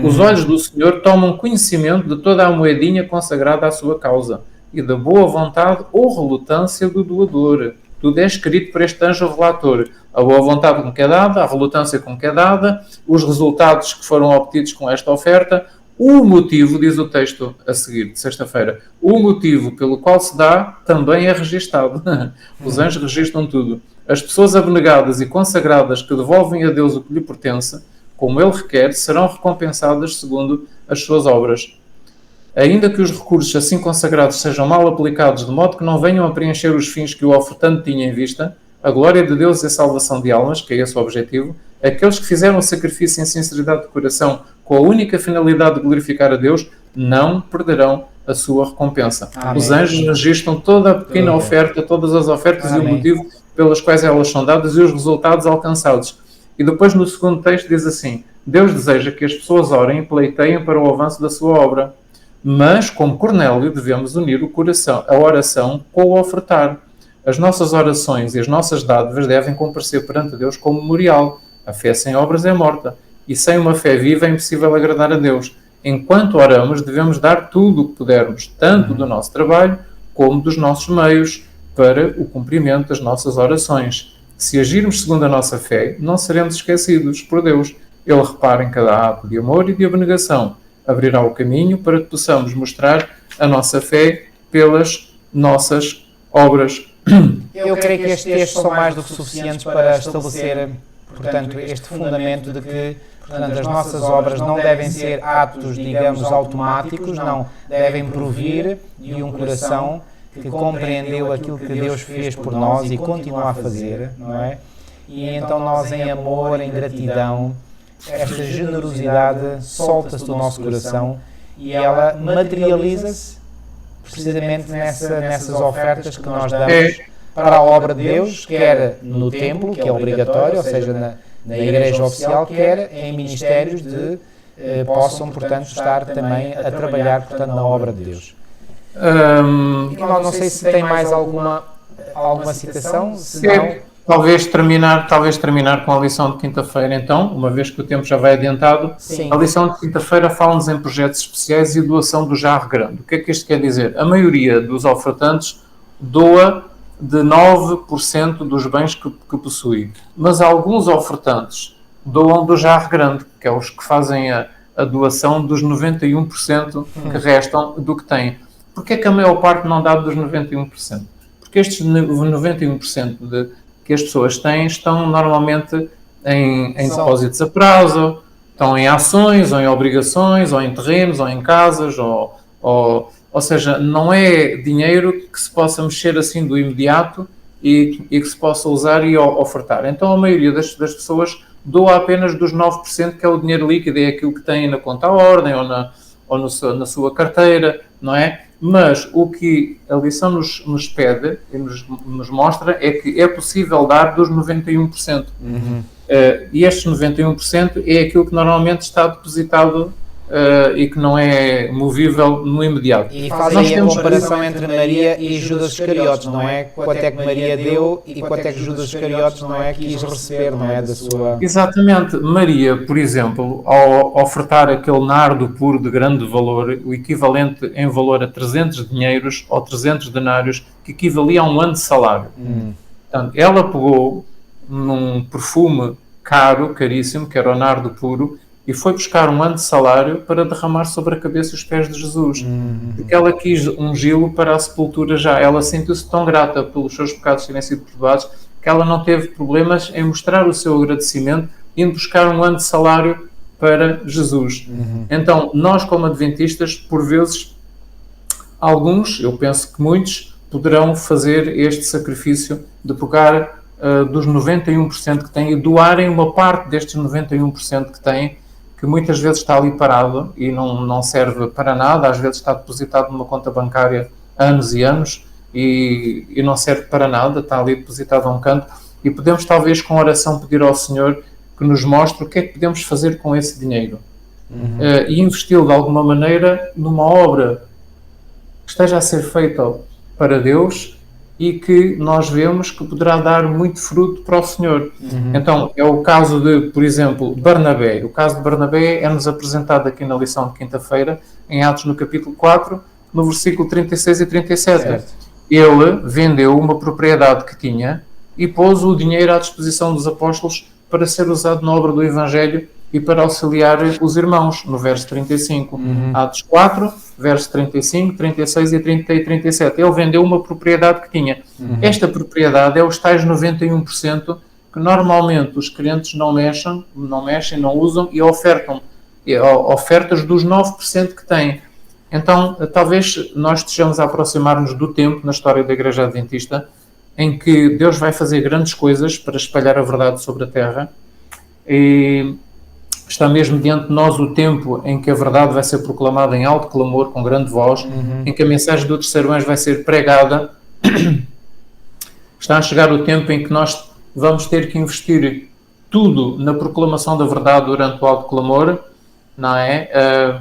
Os olhos do Senhor tomam conhecimento de toda a moedinha consagrada à sua causa e da boa vontade ou relutância do doador. Tudo é escrito por este anjo relator. A boa vontade com que é dada, a relutância com que é dada, os resultados que foram obtidos com esta oferta, o motivo, diz o texto a seguir, de sexta-feira, o motivo pelo qual se dá também é registado. Os anjos registram tudo. As pessoas abnegadas e consagradas que devolvem a Deus o que lhe pertence, como Ele requer, serão recompensadas segundo as suas obras. Ainda que os recursos assim consagrados sejam mal aplicados, de modo que não venham a preencher os fins que o ofertante tinha em vista, a glória de Deus e a salvação de almas, que é esse o objetivo, aqueles que fizeram o sacrifício em sinceridade de coração com a única finalidade de glorificar a Deus, não perderão a sua recompensa. Amém. Os anjos registram toda a pequena oferta, todas as ofertas. Amém. E o motivo pelas quais elas são dadas e os resultados alcançados. E depois no segundo texto diz assim: Deus deseja que as pessoas orem e pleiteiem para o avanço da sua obra. Mas, como Cornélio, devemos unir o coração, a oração com o ofertar. As nossas orações e as nossas dádivas devem comparecer perante Deus como memorial. A fé sem obras é morta, e sem uma fé viva é impossível agradar a Deus. Enquanto oramos, devemos dar tudo o que pudermos, tanto do nosso trabalho como dos nossos meios, para o cumprimento das nossas orações. Se agirmos segundo a nossa fé, não seremos esquecidos por Deus. Ele repara em cada ato de amor e de abnegação. Abrirá o caminho para que possamos mostrar a nossa fé pelas nossas obras. Eu creio que estes textos são mais do que suficientes para estabelecer, portanto, este fundamento de que, portanto, as nossas obras não devem ser atos, digamos, automáticos, não, devem provir de um coração que compreendeu aquilo que Deus fez por nós e continua a fazer, não é? E então nós, em amor, em gratidão, esta generosidade solta-se do nosso coração e ela materializa-se, precisamente nessas ofertas que nós damos para a obra de Deus, quer no templo, que é obrigatório, ou seja, na igreja oficial, quer em ministérios possam, portanto, estar também a trabalhar, portanto, na obra de Deus. Não sei se tem mais alguma citação, se não... Talvez terminar com a lição de quinta-feira, então, uma vez que o tempo já vai adiantado. Sim. A lição de quinta-feira fala-nos em projetos especiais e doação do jarro grande. O que é que isto quer dizer? A maioria dos ofertantes doa de 9% dos bens que possui, mas alguns ofertantes doam do jarro grande, que é os que fazem a doação dos 91% que restam do que têm. Porquê é que a maior parte não dá dos 91%? Porque estes 91% que as pessoas têm estão normalmente em depósitos a prazo, estão em ações, ou em obrigações, ou em terrenos, ou em casas, ou seja, não é dinheiro que se possa mexer assim do imediato e que se possa usar e ofertar. Então a maioria das pessoas doa apenas dos 9%, que é o dinheiro líquido, é aquilo que tem na conta à ordem ou na sua carteira, não é? Mas o que a lição nos pede e nos mostra é que é possível dar dos 91%. E estes 91% é aquilo que normalmente está depositado e que não é movível no imediato. E faz aí a comparação entre Maria e Judas Iscariotes, não é? Quanto é que Maria deu e quanto é que Judas Iscariotes, não é, quis receber, não é, da sua... Exatamente. Maria, por exemplo, ao ofertar aquele nardo puro de grande valor, o equivalente em valor a 300 dinheiros ou 300 denários, que equivalia a um ano de salário. Portanto, ela pegou num perfume caríssimo, que era o nardo puro, e foi buscar um ano de salário para derramar sobre a cabeça os pés de Jesus. Porque ela quis ungí-lo para a sepultura já. Ela sentiu-se tão grata pelos seus pecados terem sido perdoados que ela não teve problemas em mostrar o seu agradecimento indo buscar um ano de salário para Jesus. Então, nós como adventistas, por vezes, alguns, eu penso que muitos, poderão fazer este sacrifício de pegar dos 91% que têm e doarem uma parte destes 91% que têm, que muitas vezes está ali parado e não serve para nada, às vezes está depositado numa conta bancária anos e anos e não serve para nada, está ali depositado a um canto, e podemos talvez com oração pedir ao Senhor que nos mostre o que é que podemos fazer com esse dinheiro e investi-lo de alguma maneira numa obra que esteja a ser feita para Deus e que nós vemos que poderá dar muito fruto para o Senhor. Então, é o caso de, por exemplo, Barnabé. O caso de Barnabé é-nos apresentado aqui na lição de quinta-feira, em Atos no capítulo 4, no versículo 36 e 37. Certo. Ele vendeu uma propriedade que tinha e pôs o dinheiro à disposição dos apóstolos para ser usado na obra do Evangelho e para auxiliar os irmãos, no verso 35. Atos 4, verso 35, 36 e 30 e 37. Ele vendeu uma propriedade que tinha. Esta propriedade é os tais 91% que normalmente os crentes não mexem, não usam e ofertam. Ofertas dos 9% que têm. Então, talvez nós estejamos a aproximar-nos do tempo na história da Igreja Adventista em que Deus vai fazer grandes coisas para espalhar a verdade sobre a terra e está mesmo diante de nós o tempo em que a verdade vai ser proclamada em alto clamor, com grande voz, em que a mensagem do terceiro anjo vai ser pregada. Está a chegar o tempo em que nós vamos ter que investir tudo na proclamação da verdade durante o alto clamor, não é?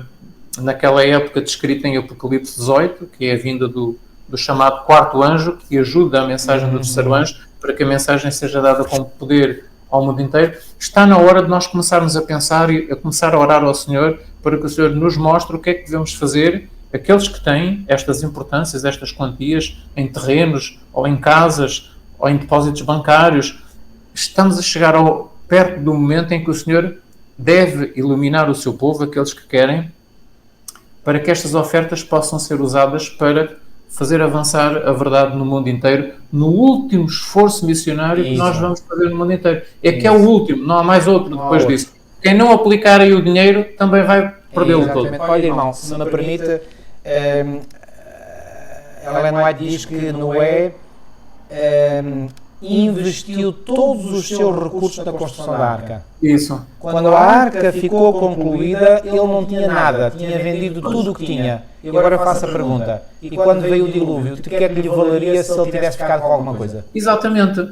Naquela época descrita em Apocalipse 18, que é a vinda do chamado quarto anjo, que ajuda a mensagem do terceiro anjo para que a mensagem seja dada com poder ao mundo inteiro. Está na hora de nós começarmos a pensar e a começar a orar ao Senhor para que o Senhor nos mostre o que é que devemos fazer, aqueles que têm estas importâncias, estas quantias em terrenos, ou em casas, ou em depósitos bancários. Estamos a chegar perto do momento em que o Senhor deve iluminar o seu povo, aqueles que querem, para que estas ofertas possam ser usadas para fazer avançar a verdade no mundo inteiro, no último esforço missionário que nós vamos fazer no mundo inteiro. É que é o último, não há mais outro depois disso. Quem não aplicar aí o dinheiro também vai perdê-lo todo. Olha, irmão, se me permite, Ellen White diz que Noé investiu todos os seus recursos na construção da arca. Isso. Quando a arca ficou concluída, ele não tinha nada, tinha vendido tudo o que tinha. E agora eu faço a pergunta, e quando veio o dilúvio, o que é que lhe valeria se ele tivesse ficado com alguma coisa? Exatamente.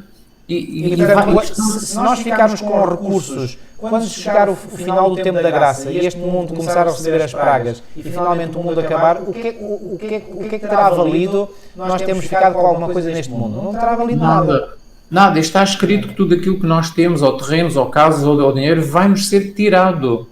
Se nós ficarmos com os recursos, quando chegar o final do tempo da graça e este mundo começar a receber as pragas e finalmente o mundo acabar, o que é que terá valido nós termos ficado com alguma coisa neste mundo? Não terá valido nada. Nada, está escrito que tudo aquilo que nós temos, ou terrenos, ou casas, ou dinheiro, vai-nos ser tirado.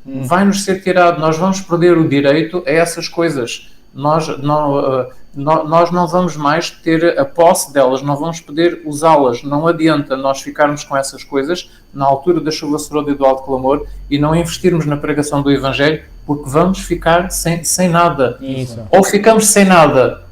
Vai-nos ser tirado. Nós vamos perder o direito a essas coisas. Nós não vamos mais ter a posse delas, não vamos poder usá-las. Não adianta nós ficarmos com essas coisas na altura da chuva sororda e do alto clamor e não investirmos na pregação do Evangelho, porque vamos ficar sem nada. Isso. Ou ficamos sem nada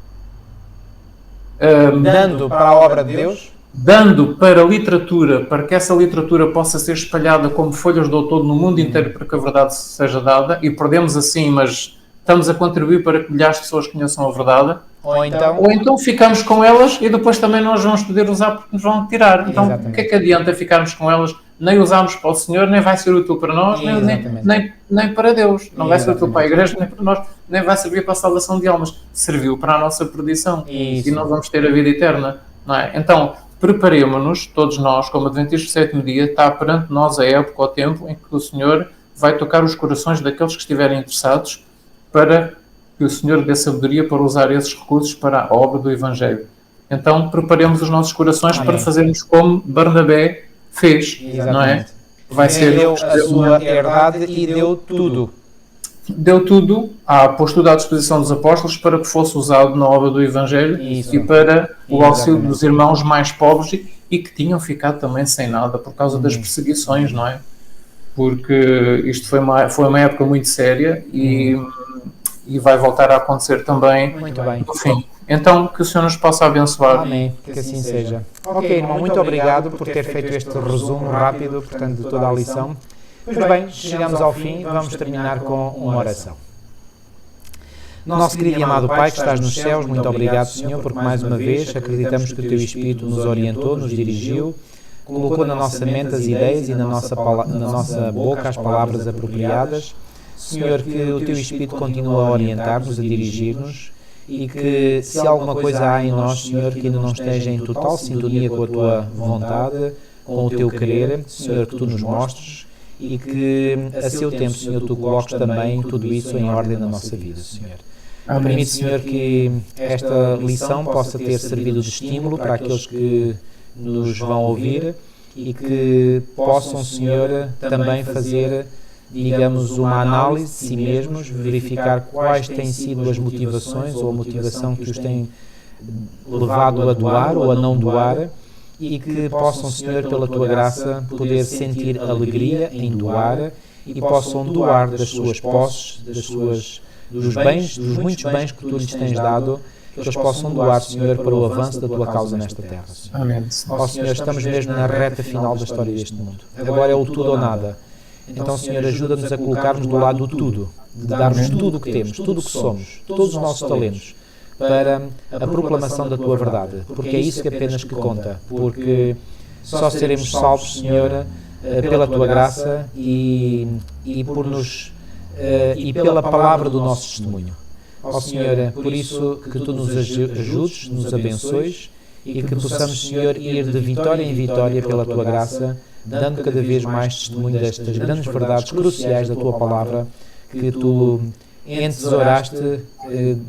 dando para a obra de Deus, dando para a literatura, para que essa literatura possa ser espalhada como folhas de outono no mundo inteiro, para que a verdade seja dada, e perdemos assim, mas estamos a contribuir para que milhares de pessoas conheçam a verdade, ou então ficamos com elas e depois também nós vamos poder usar porque nos vão tirar. Então, o que é que adianta ficarmos com elas? Nem usamos para o Senhor, nem vai ser útil para nós, nem para Deus. Não vai ser útil para a Igreja, nem para nós, nem vai servir para a salvação de almas. Serviu para a nossa perdição. E nós vamos ter a vida eterna. Não é? Então, preparemos-nos, todos nós, como Adventistas do sétimo dia, está perante nós a época, o tempo em que o Senhor vai tocar os corações daqueles que estiverem interessados para que o Senhor dê sabedoria para usar esses recursos para a obra do Evangelho. Então, preparemos os nossos corações para fazermos como Barnabé fez, não é? Vai ser deu a sua herdade e deu tudo. Deu tudo, posto à disposição dos apóstolos para que fosse usado na obra do Evangelho e para o auxílio dos irmãos mais pobres e que tinham ficado também sem nada por causa das perseguições, não é? Porque isto foi uma época muito séria e vai voltar a acontecer também no fim. Então, que o Senhor nos possa abençoar. Amém, que assim seja. Ok, irmão, muito obrigado por ter feito este resumo rápido, portanto, de toda a lição. Pois bem, chegamos ao fim e vamos terminar com uma oração. Nosso querido e amado Pai que estás nos céus, muito obrigado, Senhor, porque mais uma vez acreditamos que o Teu Espírito nos orientou, nos dirigiu, colocou na nossa mente as ideias e na nossa boca as palavras apropriadas. Senhor, que o Teu Espírito continue a orientar-nos, a dirigir-nos e que se alguma coisa há em nós, Senhor, que ainda não esteja em total sintonia com a Tua vontade, com o Teu querer, Senhor, que Tu nos mostres e que a seu tempo, Senhor, Tu coloques também tudo isso em ordem na nossa vida, Senhor. Permite, Senhor, que esta lição possa ter servido de estímulo para aqueles que nos vão ouvir e que possam, Senhor, também fazer, digamos, uma análise de si mesmos, verificar quais têm sido as motivações ou a motivação que os tem levado a doar ou a não doar e que possam, Senhor, pela Tua graça, poder sentir alegria em doar e possam doar das suas posses, dos bens, dos muitos bens que Tu lhes tens dado, que eles possam doar, Senhor, para o avanço da Tua causa nesta terra, Senhor. Amém. Ó, Senhor, estamos mesmo na reta final da história deste mundo. Agora é o tudo ou nada. Então, Senhor, ajuda-nos a colocarmos do lado do tudo, de darmos tudo o que temos, tudo o que somos, todos os nossos talentos, para a proclamação da Tua verdade, porque é isso que apenas que conta, porque só seremos salvos, Senhor, pela Tua graça e pela palavra do nosso testemunho. Ó Senhor, por isso que Tu nos ajudes, nos abençoes e que possamos, Senhor, ir de vitória em vitória pela Tua graça, dando cada vez mais testemunho destas grandes verdades cruciais da Tua palavra que Tu entesouraste,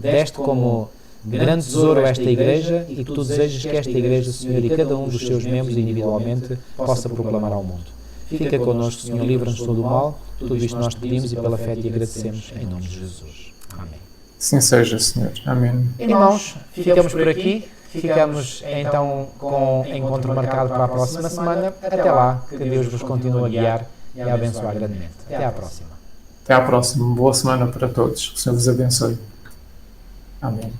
deste como grande tesouro a esta Igreja e que Tu desejas que esta Igreja, Senhor, e cada um dos seus membros individualmente possa proclamar ao mundo. Fica connosco, Senhor, livra-nos de todo o mal. Tudo isto nós te pedimos e pela fé te agradecemos, em nome de Jesus. Amém. Assim seja, Senhor. Amém. Irmãos, ficamos por aqui. Ficamos então com encontro marcado para a próxima semana. Até lá, que Deus vos continue a guiar e a abençoar grandemente. Até à próxima. Até à próxima. Boa semana para todos. Que o Senhor vos abençoe. Amém.